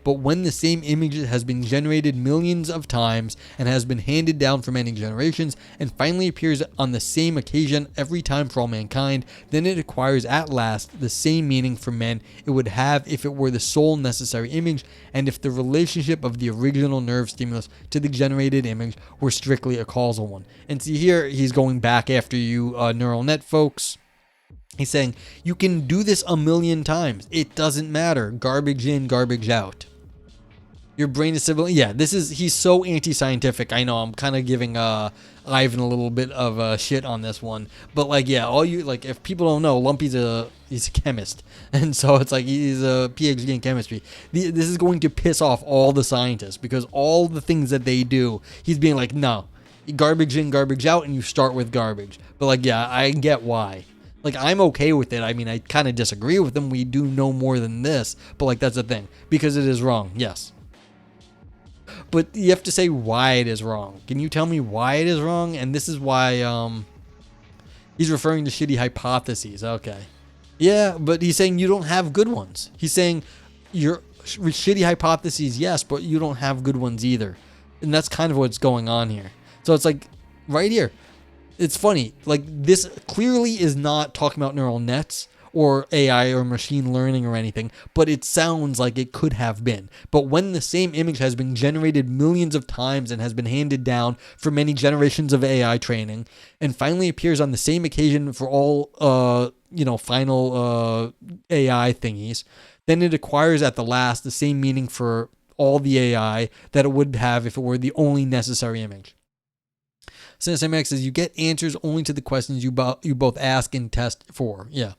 S1: But when the same image has been generated millions of times and has been handed down for many generations and finally appears on the same occasion every time for all mankind, then it acquires at last the same meaning for men it would have if it were the sole necessary image and if the relationship of the original nerve stimulus to the generated image were strictly a causal one. And see here, he's going back after you neural net folks. He's saying, you can do this a million times. It doesn't matter. Garbage in, garbage out. Your brain is civil. Yeah, he's so anti-scientific. I know I'm kind of giving Ivan a little bit of shit on this one. But like, yeah, if people don't know, Lumpy's he's a chemist. And so it's like he's a PhD in chemistry. This is going to piss off all the scientists because all the things that they do, he's being like, no, garbage in, garbage out, and you start with garbage. But like, yeah, I get why. Like, I'm okay with it. I mean, I kind of disagree with them. We do know more than this. But, like, that's the thing. Because it is wrong. Yes. But you have to say why it is wrong. Can you tell me why it is wrong? And this is why he's referring to shitty hypotheses. Okay. Yeah, but he's saying you don't have good ones. He's saying your shitty hypotheses, yes, but you don't have good ones either. And that's kind of what's going on here. So it's like, right here. It's funny, like this clearly is not talking about neural nets or AI or machine learning or anything, but it sounds like it could have been. But when the same image has been generated millions of times and has been handed down for many generations of AI training and finally appears on the same occasion for all, final AI thingies, then it acquires at the last the same meaning for all the AI that it would have if it were the only necessary image. CinemaX says you get answers only to the questions you both ask and test for. Yeah.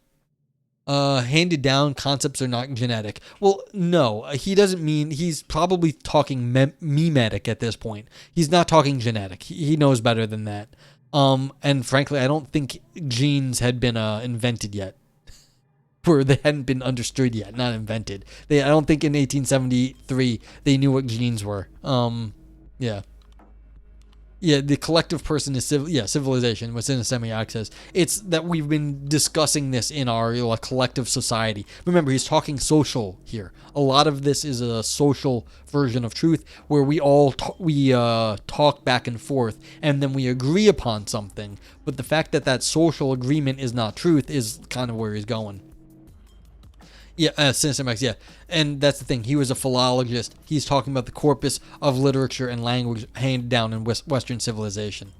S1: Handed down concepts are not genetic. Well, no, he doesn't mean, he's probably talking memetic at this point. He's not talking genetic. He knows better than that. And frankly, I don't think genes had been invented yet. Or they hadn't been understood yet, not invented. I don't think in 1873 they knew what genes were. Yeah. Yeah, the collective person is civilization. What's in a semi-access. It's that we've been discussing this in our collective society. Remember, he's talking social here. A lot of this is a social version of truth where we all talk back and forth and then we agree upon something. But the fact that social agreement is not truth is kind of where he's going. Yeah, Cinemax, yeah. And that's the thing. He was a philologist. He's talking about the corpus of literature and language handed down in Western civilization.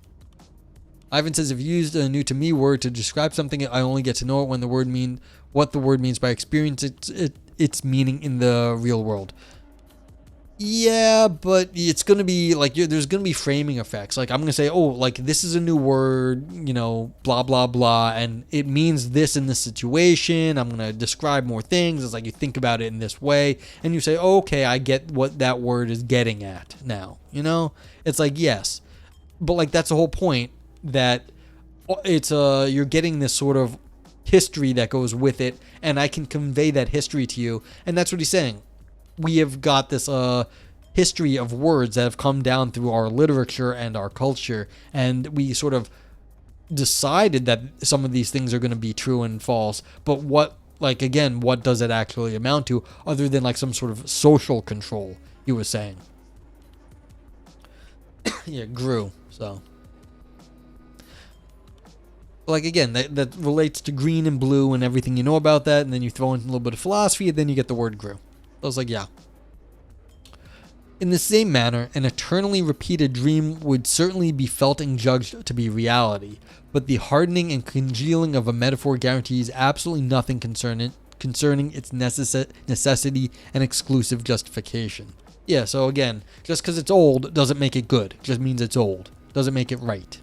S1: Ivan says, if you used a new to me word to describe something, I only get to know it when what the word means by experience its meaning in the real world. Yeah, but it's going to be like, there's going to be framing effects. Like, I'm going to say, oh, like, this is a new word, blah, blah, blah, and it means this in this situation. I'm going to describe more things. It's like you think about it in this way, and you say, oh, okay, I get what that word is getting at now. It's like, yes. But, like, that's the whole point, that it's you're getting this sort of history that goes with it, and I can convey that history to you, and that's what he's saying. We have got this history of words that have come down through our literature and our culture, and we sort of decided that some of these things are going to be true and false, but what like, again, what does it actually amount to other than like some sort of social control, he was saying. Yeah, grew. So, like, again, that relates to green and blue and everything you know about that, and then you throw in a little bit of philosophy, and then you get the word grew. I was like, yeah. In the same manner, an eternally repeated dream would certainly be felt and judged to be reality, but the hardening and congealing of a metaphor guarantees absolutely nothing concerning its necessity and exclusive justification. Yeah, so again, just because it's old doesn't make it good. It just means it's old. Doesn't make it right.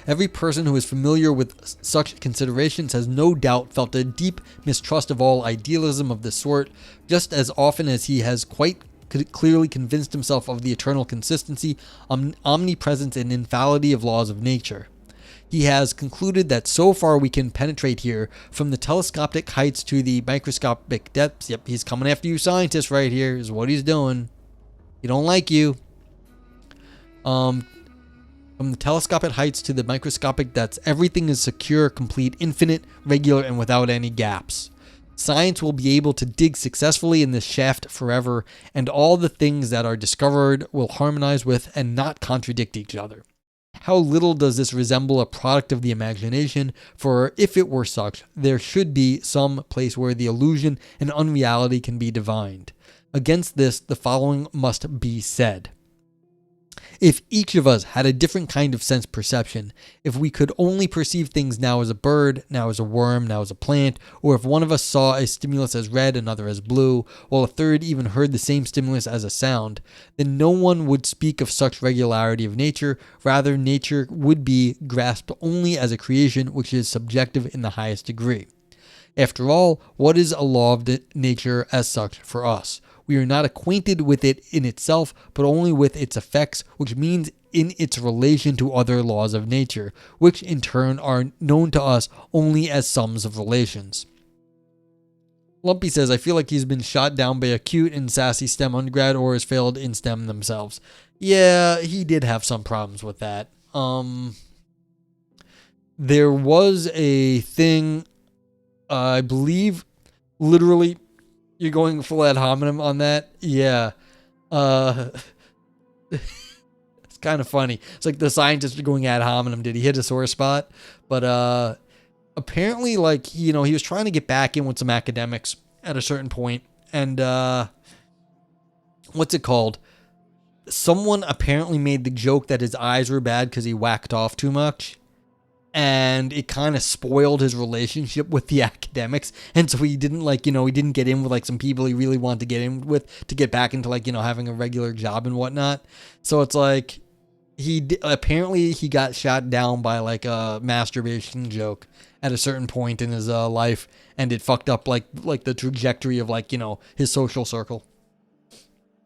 S1: Every person who is familiar with such considerations has no doubt felt a deep mistrust of all idealism of this sort, just as often as he has quite clearly convinced himself of the eternal consistency, omnipresence, and infallibility of laws of nature. He has concluded that so far we can penetrate here, from the telescopic heights to the microscopic depths. Yep, he's coming after you scientists right here, is what he's doing. He don't like you. From the telescopic heights to the microscopic depths, everything is secure, complete, infinite, regular, and without any gaps. Science will be able to dig successfully in this shaft forever, and all the things that are discovered will harmonize with and not contradict each other. How little does this resemble a product of the imagination, for if it were such, there should be some place where the illusion and unreality can be divined. Against this, the following must be said. If each of us had a different kind of sense perception, if we could only perceive things now as a bird, now as a worm, now as a plant, or if one of us saw a stimulus as red, another as blue, while a third even heard the same stimulus as a sound, then no one would speak of such regularity of nature. Rather, nature would be grasped only as a creation which is subjective in the highest degree. After all, what is a law of nature as such for us? We are not acquainted with it in itself, but only with its effects, which means in its relation to other laws of nature, which in turn are known to us only as sums of relations. Lumpy says, I feel like he's been shot down by a cute and sassy STEM undergrad or has failed in STEM themselves. Yeah, he did have some problems with that. There was a thing, I believe, literally, you're going full ad hominem on that? Yeah. It's kind of funny. It's like the scientists are going ad hominem. Did he hit a sore spot? But apparently, like, he was trying to get back in with some academics at a certain point. And what's it called? Someone apparently made the joke that his eyes were bad because he whacked off too much. And it kind of spoiled his relationship with the academics. And so he didn't he didn't get in with like some people he really wanted to get in with to get back into like, having a regular job and whatnot. So it's like apparently he got shot down by like a masturbation joke at a certain point in his life. And it fucked up like the trajectory of like, his social circle.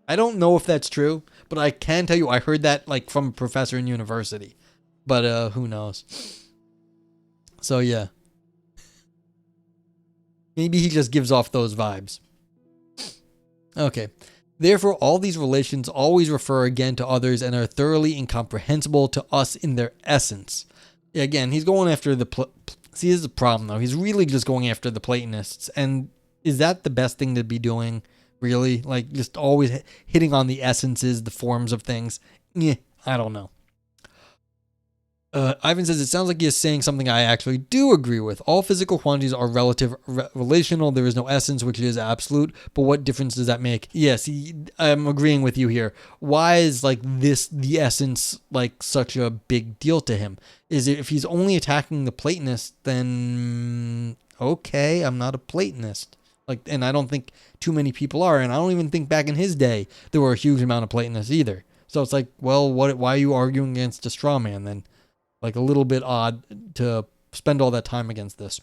S1: I don't know if that's true, but I can tell you I heard that like from a professor in university. But who knows? So yeah. Maybe he just gives off those vibes. Okay. Therefore, all these relations always refer again to others and are thoroughly incomprehensible to us in their essence. Again, he's going after see, this is the problem though. He's really just going after the Platonists. And is that the best thing to be doing? Really? Like just always hitting on the essences, the forms of things? Yeah, I don't know. Ivan says, it sounds like he is saying something I actually do agree with. All physical quantities are relative, relational. There is no essence, which is absolute. But what difference does that make? Yes, I'm agreeing with you here. Why is like this, the essence, like such a big deal to him? Is it if he's only attacking the Platonists, then okay, I'm not a Platonist. Like, and I don't think too many people are. And I don't even think back in his day, there were a huge amount of Platonists either. So it's like, well, why are you arguing against a straw man then? Like a little bit odd to spend all that time against this.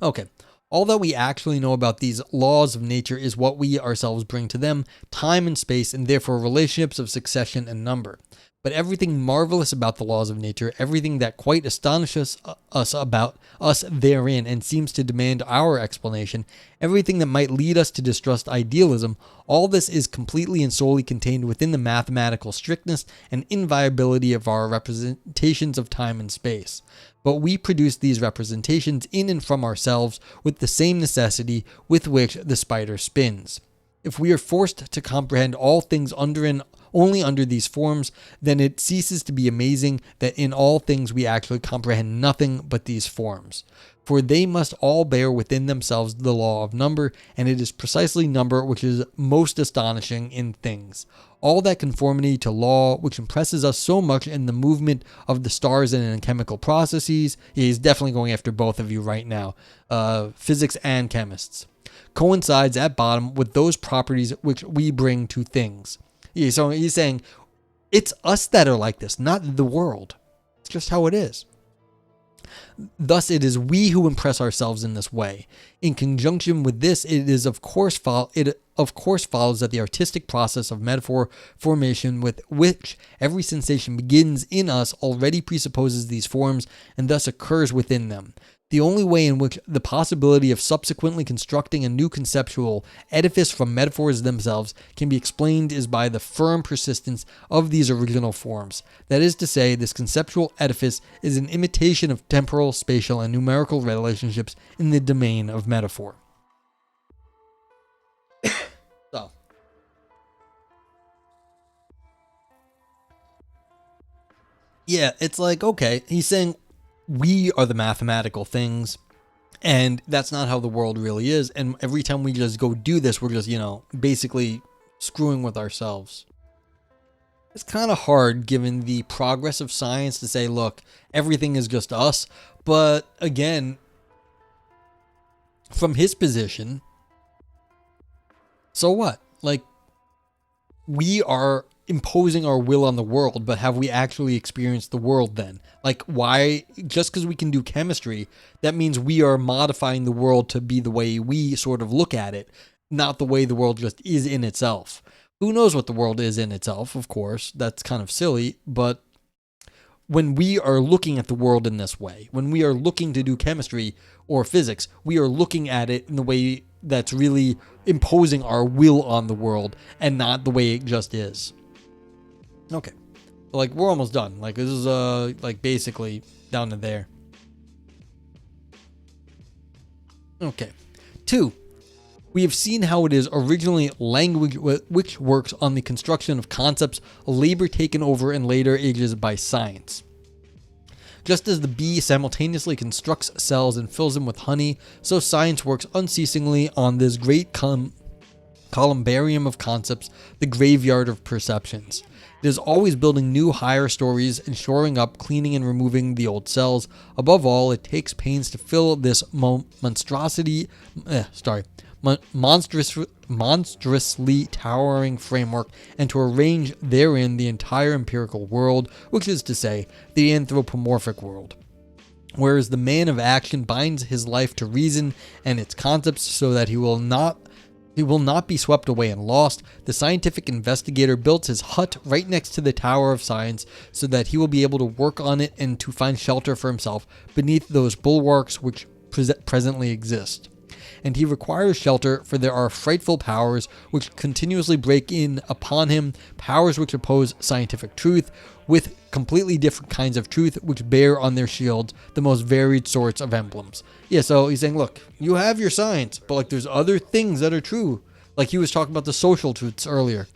S1: Okay. All that we actually know about these laws of nature is what we ourselves bring to them, time and space, and therefore relationships of succession and number. But everything marvelous about the laws of nature, everything that quite astonishes us about us therein and seems to demand our explanation, everything that might lead us to distrust idealism, all this is completely and solely contained within the mathematical strictness and inviolability of our representations of time and space. But we produce these representations in and from ourselves with the same necessity with which the spider spins. If we are forced to comprehend all things only under these forms, then it ceases to be amazing that in all things we actually comprehend nothing but these forms. For they must all bear within themselves the law of number, and it is precisely number which is most astonishing in things. All that conformity to law which impresses us so much in the movement of the stars and in chemical processes, he's definitely going after both of you right now, physics and chemists, coincides at bottom with those properties which we bring to things. Yeah, so he's saying it's us that are like this, not the world. It's just how it is. Thus, it is we who impress ourselves in this way. In conjunction with this, it of course follows that the artistic process of metaphor formation with which every sensation begins in us already presupposes these forms and thus occurs within them. The only way in which the possibility of subsequently constructing a new conceptual edifice from metaphors themselves can be explained is by the firm persistence of these original forms. That is to say, this conceptual edifice is an imitation of temporal, spatial, and numerical relationships in the domain of metaphor. So, yeah, it's like, okay, he's saying we are the mathematical things, and that's not how the world really is. And every time we just go do this, we're just, basically screwing with ourselves. It's kind of hard given the progress of science to say, look, everything is just us. But again, from his position, so what? Like, we are imposing our will on the world, but have we actually experienced the world then? Like, why, just because we can do chemistry, that means we are modifying the world to be the way we sort of look at it, not the way the world just is in itself. Who knows what the world is in itself, of course, that's kind of silly, but when we are looking at the world in this way, when we are looking to do chemistry or physics, we are looking at it in the way that's really imposing our will on the world and not the way it just is. Okay, like, we're almost done. Like, this is like basically down to there. Okay. 2. We have seen how it is originally language which works on the construction of concepts, a labor taken over in later ages by science. Just as the bee simultaneously constructs cells and fills them with honey, so science works unceasingly on this great columbarium of concepts, the graveyard of perceptions. It is always building new higher stories and shoring up, cleaning and removing the old cells. Above all, it takes pains to fill this monstrously towering framework and to arrange therein the entire empirical world, which is to say, the anthropomorphic world. Whereas the man of action binds his life to reason and its concepts so that he will not be swept away and lost, the scientific investigator builds his hut right next to the Tower of Science so that he will be able to work on it and to find shelter for himself beneath those bulwarks which presently exist. And he requires shelter, for there are frightful powers which continuously break in upon him, powers which oppose scientific truth, with completely different kinds of truth which bear on their shields the most varied sorts of emblems. Yeah, so he's saying, look, you have your science, but like there's other things that are true. Like he was talking about the social truths earlier.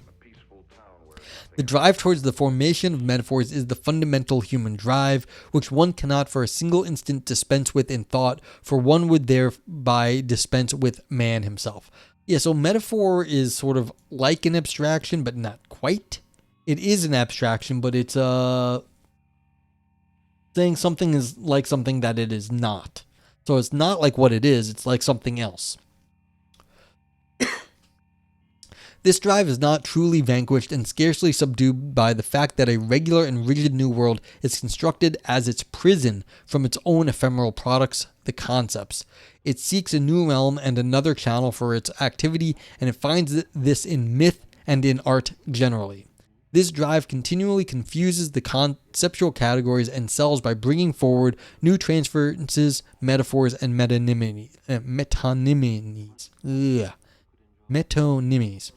S1: The drive towards the formation of metaphors is the fundamental human drive, which one cannot for a single instant dispense with in thought, for one would thereby dispense with man himself. Yeah, so metaphor is sort of like an abstraction, but not quite. It is an abstraction, but it's saying something is like something that it is not. So it's not like what it is, it's like something else. This drive is not truly vanquished and scarcely subdued by the fact that a regular and rigid new world is constructed as its prison from its own ephemeral products, the concepts. It seeks a new realm and another channel for its activity, and it finds this in myth and in art generally. This drive continually confuses the conceptual categories and cells by bringing forward new transferences, metaphors, and metonymies. Metonymies.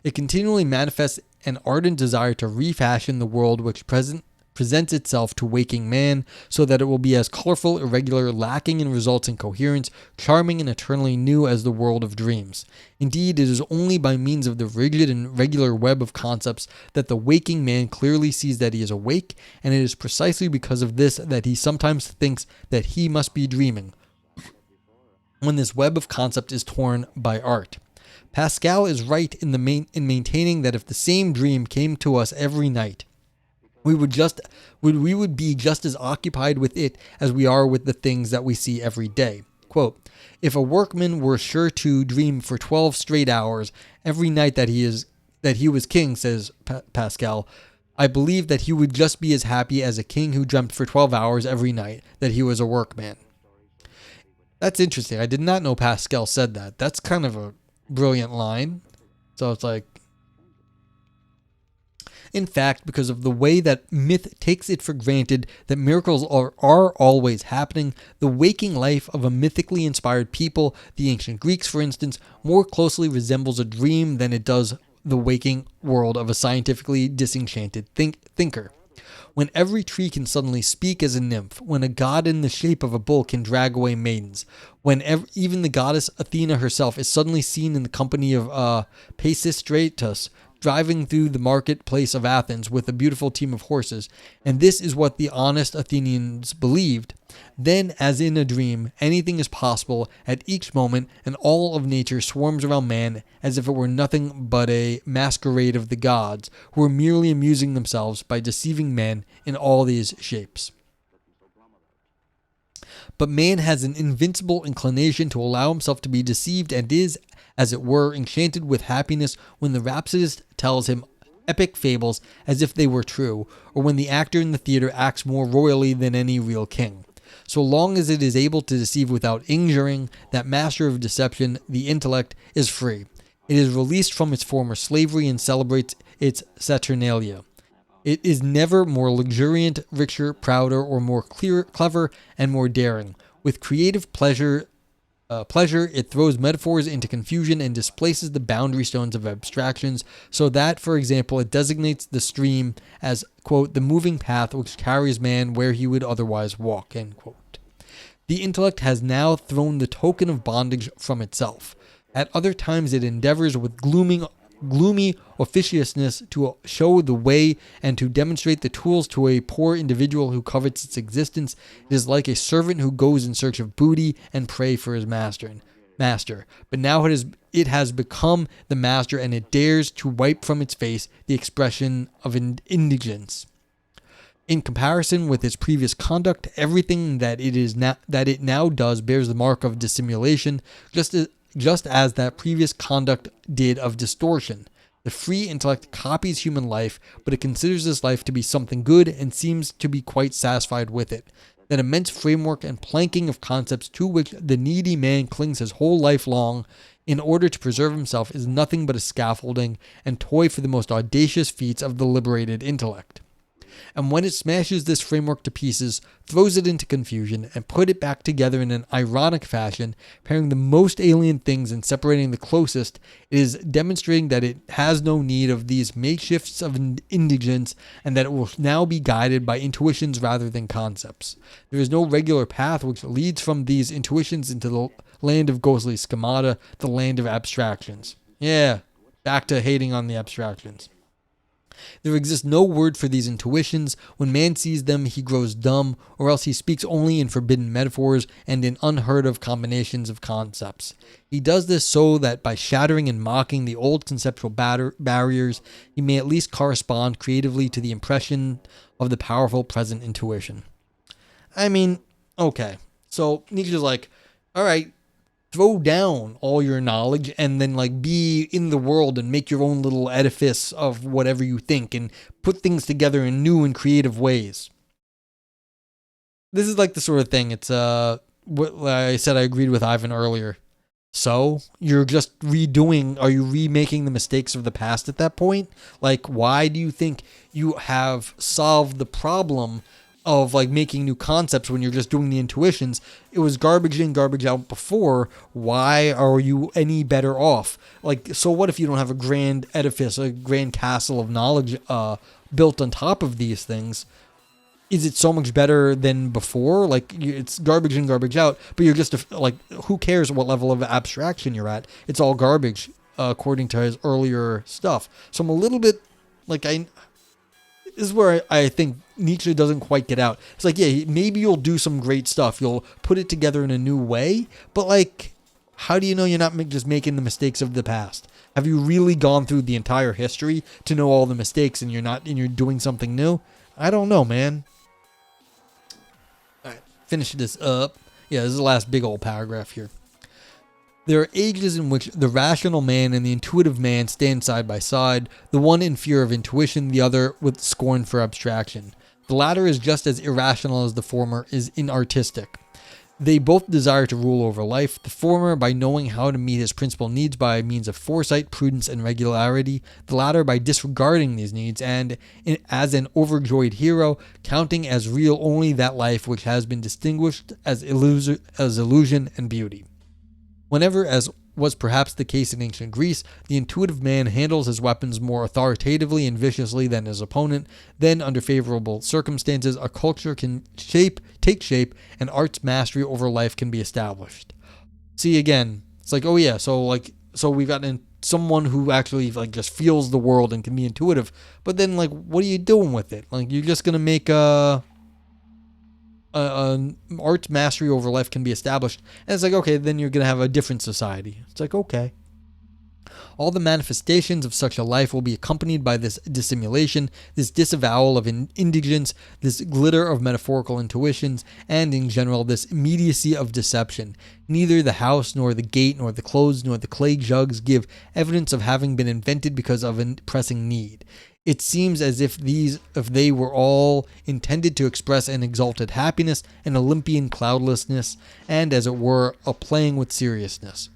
S1: It continually manifests an ardent desire to refashion the world which presents itself to waking man, so that it will be as colorful, irregular, lacking in results and coherence, charming and eternally new as the world of dreams. Indeed, it is only by means of the rigid and regular web of concepts that the waking man clearly sees that he is awake, and it is precisely because of this that he sometimes thinks that he must be dreaming, when this web of concept is torn by art. Pascal is right in maintaining that if the same dream came to us every night, we would be just as occupied with it as we are with the things that we see every day. Quote, if a workman were sure to dream for 12 straight hours every night that he was king, says Pascal, I believe that he would just be as happy as a king who dreamt for 12 hours every night that he was a workman. That's interesting. I did not know Pascal said that. That's kind of a brilliant line. So it's like, in fact, because of the way that myth takes it for granted that miracles are always happening, the waking life of a mythically inspired people, the ancient Greeks for instance, more closely resembles a dream than it does the waking world of a scientifically disenchanted thinker. When every tree can suddenly speak as a nymph, when a god in the shape of a bull can drag away maidens, when even the goddess Athena herself is suddenly seen in the company of Pisistratus, driving through the marketplace of Athens with a beautiful team of horses, and this is what the honest Athenians believed, then, as in a dream, anything is possible at each moment, and all of nature swarms around man as if it were nothing but a masquerade of the gods, who are merely amusing themselves by deceiving men in all these shapes. But man has an invincible inclination to allow himself to be deceived, and is, as it were, enchanted with happiness when the rhapsodist tells him epic fables as if they were true, or when the actor in the theater acts more royally than any real king. So long as it is able to deceive without injuring, that master of deception, the intellect, is free. It is released from its former slavery and celebrates its Saturnalia. It is never more luxuriant, richer, prouder, or more clever and more daring. With creative pleasure, it throws metaphors into confusion and displaces the boundary stones of abstractions, so that, for example, it designates the stream as, quote, the moving path which carries man where he would otherwise walk, end quote. The intellect has now thrown the token of bondage from itself. At other times it endeavors with gloomy officiousness to show the way and to demonstrate the tools to a poor individual who covets its existence. It is like a servant who goes in search of booty and prey for his master. But now it has become the master, and it dares to wipe from its face the expression of indigence. In comparison with its previous conduct, everything that it now does bears the mark of dissimulation, just as that previous conduct did of distortion. The free intellect copies human life, but it considers this life to be something good and seems to be quite satisfied with it. That immense framework and planking of concepts to which the needy man clings his whole life long in order to preserve himself is nothing but a scaffolding and toy for the most audacious feats of the liberated intellect. And when it smashes this framework to pieces, throws it into confusion, and put it back together in an ironic fashion, pairing the most alien things and separating the closest, it is demonstrating that it has no need of these makeshifts of indigence, and that it will now be guided by intuitions rather than concepts. There is no regular path which leads from these intuitions into the land of ghostly schemata, the land of abstractions. Yeah, back to hating on the abstractions. There exists no word for these intuitions. When man sees them, he grows dumb, or else he speaks only in forbidden metaphors and in unheard of combinations of concepts. He does this so that by shattering and mocking the old conceptual barriers, he may at least correspond creatively to the impression of the powerful present intuition. I mean, okay. So Nietzsche's like, all right, throw down all your knowledge and then be in the world and make your own little edifice of whatever you think and put things together in new and creative ways. This is the sort of thing. It's what I said I agreed with Ivan earlier. So you're just are you remaking the mistakes of the past at that point? Like, why do you think you have solved the problem of like making new concepts when you're just doing the intuitions? It was garbage in, garbage out before. Why are you any better off? Like, so what if you don't have a grand edifice, a grand castle of knowledge built on top of these things? Is it so much better than before? Like, it's garbage in, garbage out, but you're just like, who cares what level of abstraction you're at? It's all garbage, according to his earlier stuff. So I'm a little bit like, this is where I think Nietzsche doesn't quite get out. It's like, yeah, maybe you'll do some great stuff. You'll put it together in a new way, but like, how do you know you're not just making the mistakes of the past? Have you really gone through the entire history to know all the mistakes and you're doing something new? I don't know, man. Finish this up. Yeah, this is the last big old paragraph here. There are ages in which the rational man and the intuitive man stand side by side, the one in fear of intuition, the other with scorn for abstraction. The latter is just as irrational as the former is inartistic. They both desire to rule over life, the former by knowing how to meet his principal needs by means of foresight, prudence, and regularity, the latter by disregarding these needs and, as an overjoyed hero, counting as real only that life which has been distinguished as illusion and beauty. Whenever, as was perhaps the case in ancient Greece, the intuitive man handles his weapons more authoritatively and viciously than his opponent, then, under favorable circumstances, a culture can take shape, and art's mastery over life can be established. See, again, it's like, oh yeah, so we've got someone who actually like just feels the world and can be intuitive, but then like, what are you doing with it? Like, you're just gonna make art's mastery over life can be established. And it's like, okay, then you're going to have a different society. It's like, okay. All the manifestations of such a life will be accompanied by this dissimulation, this disavowal of indigence, this glitter of metaphorical intuitions, and in general, this immediacy of deception. Neither the house, nor the gate, nor the clothes, nor the clay jugs give evidence of having been invented because of a pressing need. It seems as if they were all intended to express an exalted happiness, an Olympian cloudlessness, and, as it were, a playing with seriousness.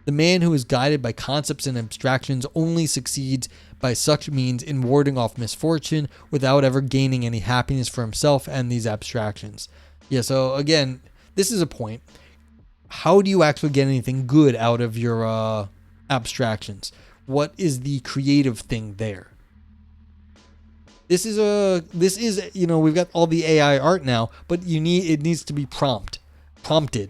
S1: The man who is guided by concepts and abstractions only succeeds by such means in warding off misfortune without ever gaining any happiness for himself and these abstractions. Yeah, so again, this is a point. How do you actually get anything good out of your abstractions? What is the creative thing there? This is we've got all the AI art now, but it needs to be prompted.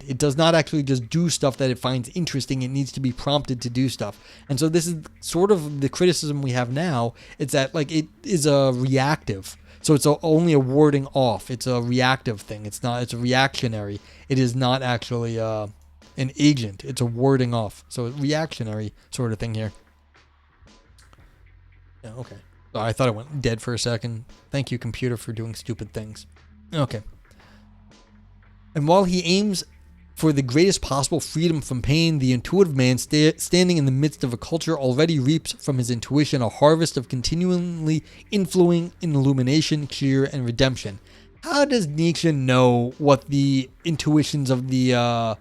S1: It does not actually just do stuff that it finds interesting. It needs to be prompted to do stuff. And so this is sort of the criticism we have now. It's that like it is a reactive. So it's only a warding off. It's a reactive thing. It's a reactionary. It is not actually an agent. It's a warding off. So a reactionary sort of thing here. Yeah, okay. Oh, I thought it went dead for a second. Thank you, computer, for doing stupid things. Okay. And while he aims for the greatest possible freedom from pain, the intuitive man standing in the midst of a culture already reaps from his intuition a harvest of continually influing illumination, cheer, and redemption. How does Nietzsche know what the intuitions of the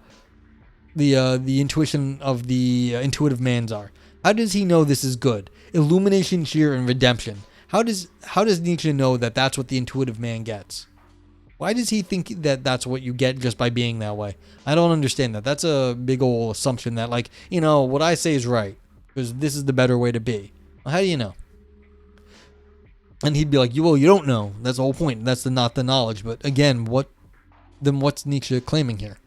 S1: intuition of the intuitive mans are? How does he know this is good? Illumination, cheer, and redemption. How does Nietzsche know that that's what the intuitive man gets? Why does he think that that's what you get just by being that way? I don't understand that. That's a big old assumption that, like, what I say is right because this is the better way to be. Well, how do you know? And he'd be like, you don't know. That's the whole point. That's not the knowledge. But again, what's Nietzsche claiming here?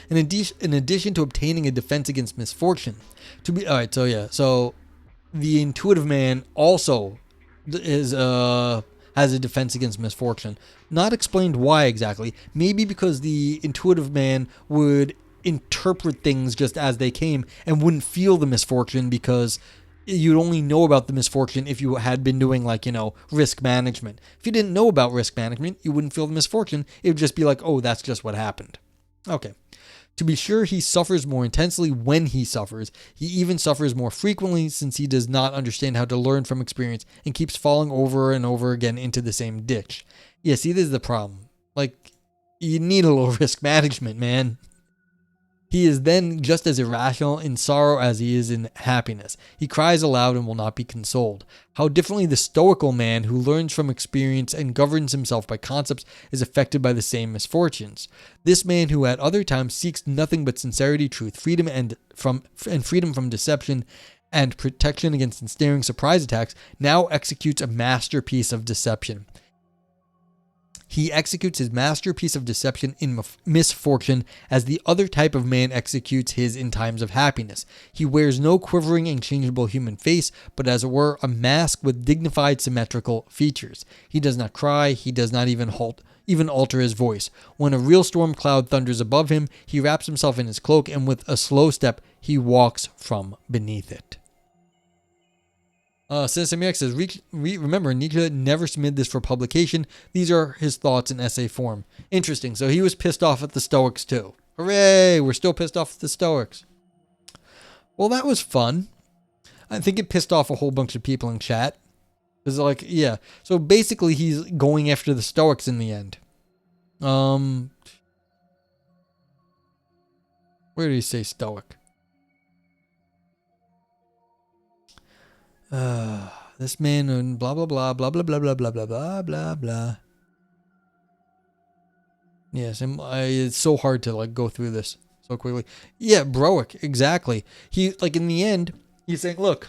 S1: In addition to obtaining a defense against misfortune, so the intuitive man also has a defense against misfortune. Not explained why exactly. Maybe because the intuitive man would interpret things just as they came and wouldn't feel the misfortune because you'd only know about the misfortune if you had been doing risk management. If you didn't know about risk management, you wouldn't feel the misfortune. It would just be like, oh, that's just what happened. Okay. To be sure, he suffers more intensely when he suffers. He even suffers more frequently since he does not understand how to learn from experience and keeps falling over and over again into the same ditch. Yeah, see, this is the problem. Like, you need a little risk management, man. He is then just as irrational in sorrow as he is in happiness. He cries aloud and will not be consoled. How differently the stoical man who learns from experience and governs himself by concepts is affected by the same misfortunes. This man who at other times seeks nothing but sincerity, truth, freedom freedom from deception and protection against ensnaring surprise attacks now executes a masterpiece of deception. He executes his masterpiece of deception in misfortune as the other type of man executes his in times of happiness. He wears no quivering and changeable human face, but as it were a mask with dignified symmetrical features. He does not cry, he does not even alter his voice. When a real storm cloud thunders above him, he wraps himself in his cloak and with a slow step he walks from beneath it. Sinister says, remember, Nietzsche never submitted this for publication. These are his thoughts in essay form. Interesting. So he was pissed off at the Stoics too. Hooray! We're still pissed off at the Stoics. Well, that was fun. I think it pissed off a whole bunch of people in chat. It's like, yeah. So basically, he's going after the Stoics in the end. Where did he say Stoic? This man and blah blah blah blah blah blah blah blah blah blah blah blah. Yes, it's so hard to like go through this so quickly. Yeah, Broic, exactly. He like in the end, he's saying, look,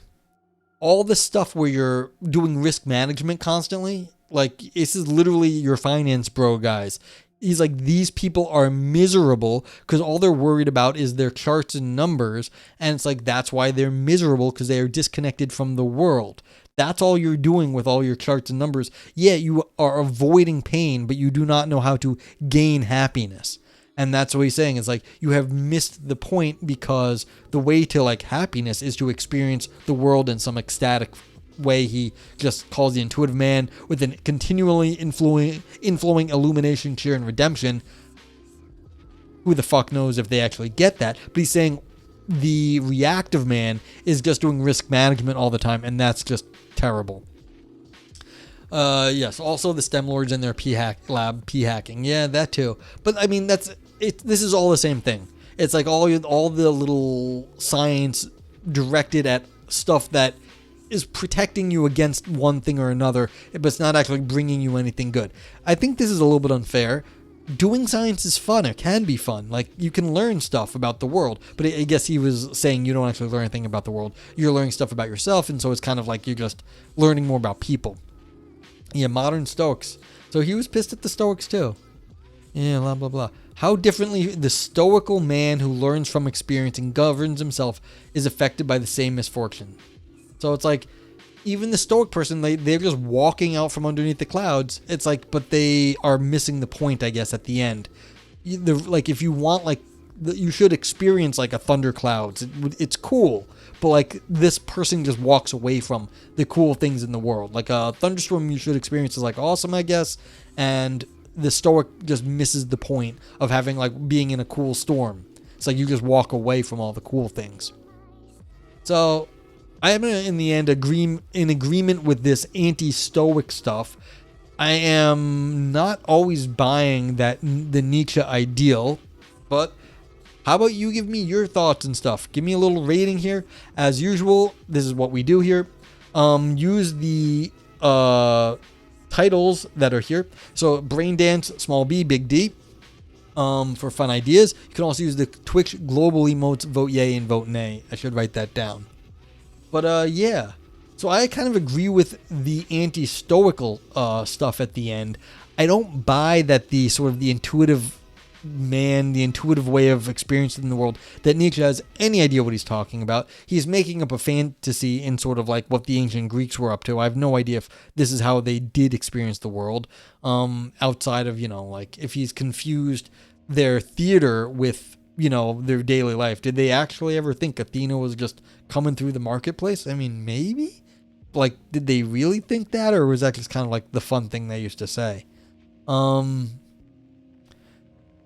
S1: all the stuff where you're doing risk management constantly, like this is literally your finance bro guys. He's like, these people are miserable because all they're worried about is their charts and numbers. And it's like, that's why they're miserable, because they are disconnected from the world. That's all you're doing with all your charts and numbers. Yeah, you are avoiding pain, but you do not know how to gain happiness. And that's what he's saying. It's like, you have missed the point, because the way to like happiness is to experience the world in some ecstatic way. He just calls the intuitive man with an continually inflowing illumination, cheer, and redemption. Who the fuck knows if they actually get that? But he's saying the reactive man is just doing risk management all the time, and that's just terrible. Yes, also the STEM lords and their lab p-hacking. Yeah, that too. But I mean, that's it. This is all the same thing. It's like all the little science directed at stuff that is protecting you against one thing or another, but it's not actually bringing you anything good. I think this is a little bit unfair. Doing science is fun. It can be fun. Like, you can learn stuff about the world, but I guess he was saying you don't actually learn anything about the world. You're learning stuff about yourself, and so it's kind of like you're just learning more about people. Yeah, modern Stoics. So he was pissed at the Stoics too. Yeah, blah, blah, blah. How differently the stoical man who learns from experience and governs himself is affected by the same misfortune. So it's like, even the stoic person, they're just walking out from underneath the clouds. It's like, but they are missing the point, I guess, at the end. Like, if you want, like, you should experience, like, a thunderclouds. It's cool. But, like, this person just walks away from the cool things in the world. Like, a thunderstorm you should experience is, like, awesome, I guess. And the stoic just misses the point of having, like, being in a cool storm. It's like you just walk away from all the cool things. So I am in the end in agreement with this anti-stoic stuff. I am not always buying the Nietzsche ideal, but how about you give me your thoughts and stuff? Give me a little rating here. As usual, this is what we do here. Use the titles that are here. So Brain Dance, small b, big D, for fun ideas. You can also use the Twitch global emotes, vote yay and vote nay. I should write that down. But yeah, so I kind of agree with the anti-stoical stuff at the end. I don't buy that the sort of the intuitive man, the intuitive way of experiencing the world, that Nietzsche has any idea what he's talking about. He's making up a fantasy in sort of like what the ancient Greeks were up to. I have no idea if this is how they did experience the world, outside of, like if he's confused their theater with, their daily life. Did they actually ever think Athena was just coming through the marketplace? I mean, maybe? Like, did they really think that? Or was that just kind of like the fun thing they used to say?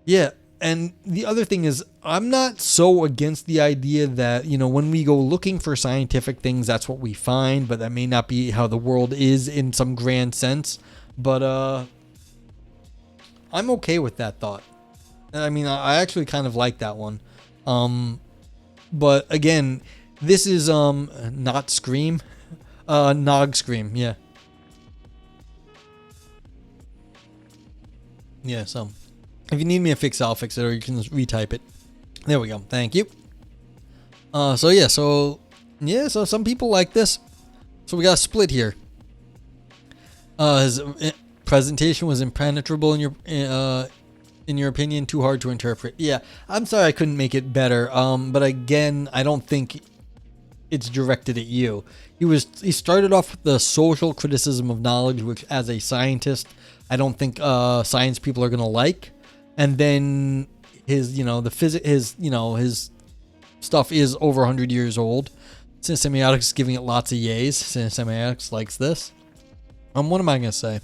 S1: Yeah, and the other thing is, I'm not so against the idea that, when we go looking for scientific things, that's what we find, but that may not be how the world is in some grand sense. But I'm okay with that thought. I mean, I actually kind of like that one. But again, this is not Scream, Nog Scream, yeah. Yeah, so if you need me to fix it, I'll fix it, or you can just retype it. There we go. Thank you. So some people like this. So we got a split here. His presentation was impenetrable in your opinion, too hard to interpret. Yeah, I'm sorry I couldn't make it better. But again, I don't think it's directed at you. He started off with the social criticism of knowledge, which as a scientist, I don't think science people are gonna like. And then his stuff is over 100 years old. Semiotics is giving it lots of yays. Semiotics likes this. What am I gonna say?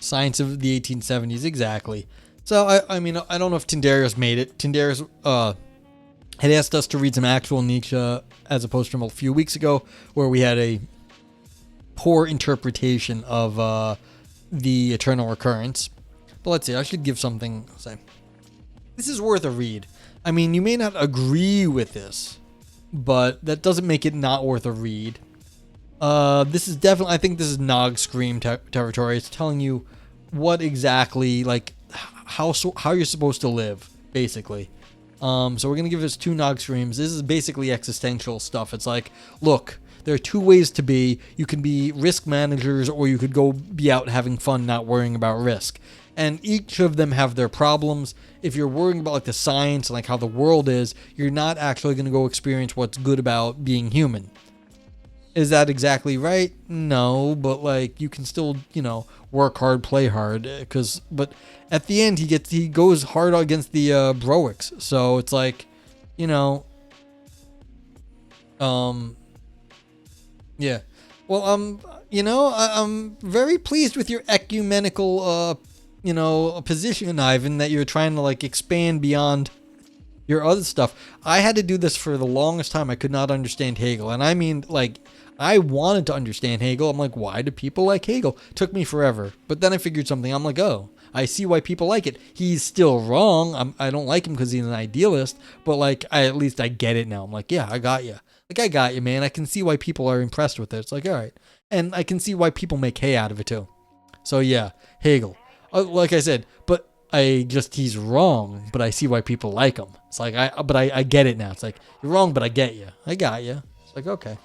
S1: Science of the 1870s, exactly. So I mean, I don't know if Tindarius made it. Tindarius had asked us to read some actual Nietzsche as opposed to a few weeks ago where we had a poor interpretation of the eternal recurrence. But let's see, I should give something. Say, this is worth a read. I mean, you may not agree with this, but that doesn't make it not worth a read. This is definitely, I think this is Nog Scream territory. It's telling you what exactly, like, how you're supposed to live, basically. So we're going to give this 2 Nog Screams. This is basically existential stuff. It's like, look, there are 2 ways to be. You can be risk managers, or you could go be out having fun, not worrying about risk. And each of them have their problems. If you're worrying about like the science and like how the world is, you're not actually going to go experience what's good about being human. Is that exactly right? No, but like you can still, work hard, play hard, but at the end he goes hard against the Broics. So it's like, yeah. Well, I'm very pleased with your ecumenical position, Ivan, that you're trying to like expand beyond your other stuff. I had to do this for the longest time. I could not understand Hegel. And I mean, like, I wanted to understand Hegel. I'm like, why do people like Hegel? Took me forever. But then I figured something. I'm like, oh, I see why people like it. He's still wrong. I don't like him because he's an idealist. But like, at least I get it now. I'm like, yeah, I got you. Like, I got you, man. I can see why people are impressed with it. It's like, all right. And I can see why people make hay out of it too. So yeah, Hegel. Like I said, but he's wrong, but I see why people like him. It's like, I get it now. It's like, you're wrong, but I get you. I got you. It's like, okay.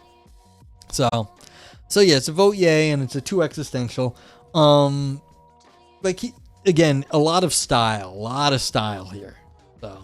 S1: So yeah, it's a vote yay, and it's a 2 existential. Again, a lot of style here. So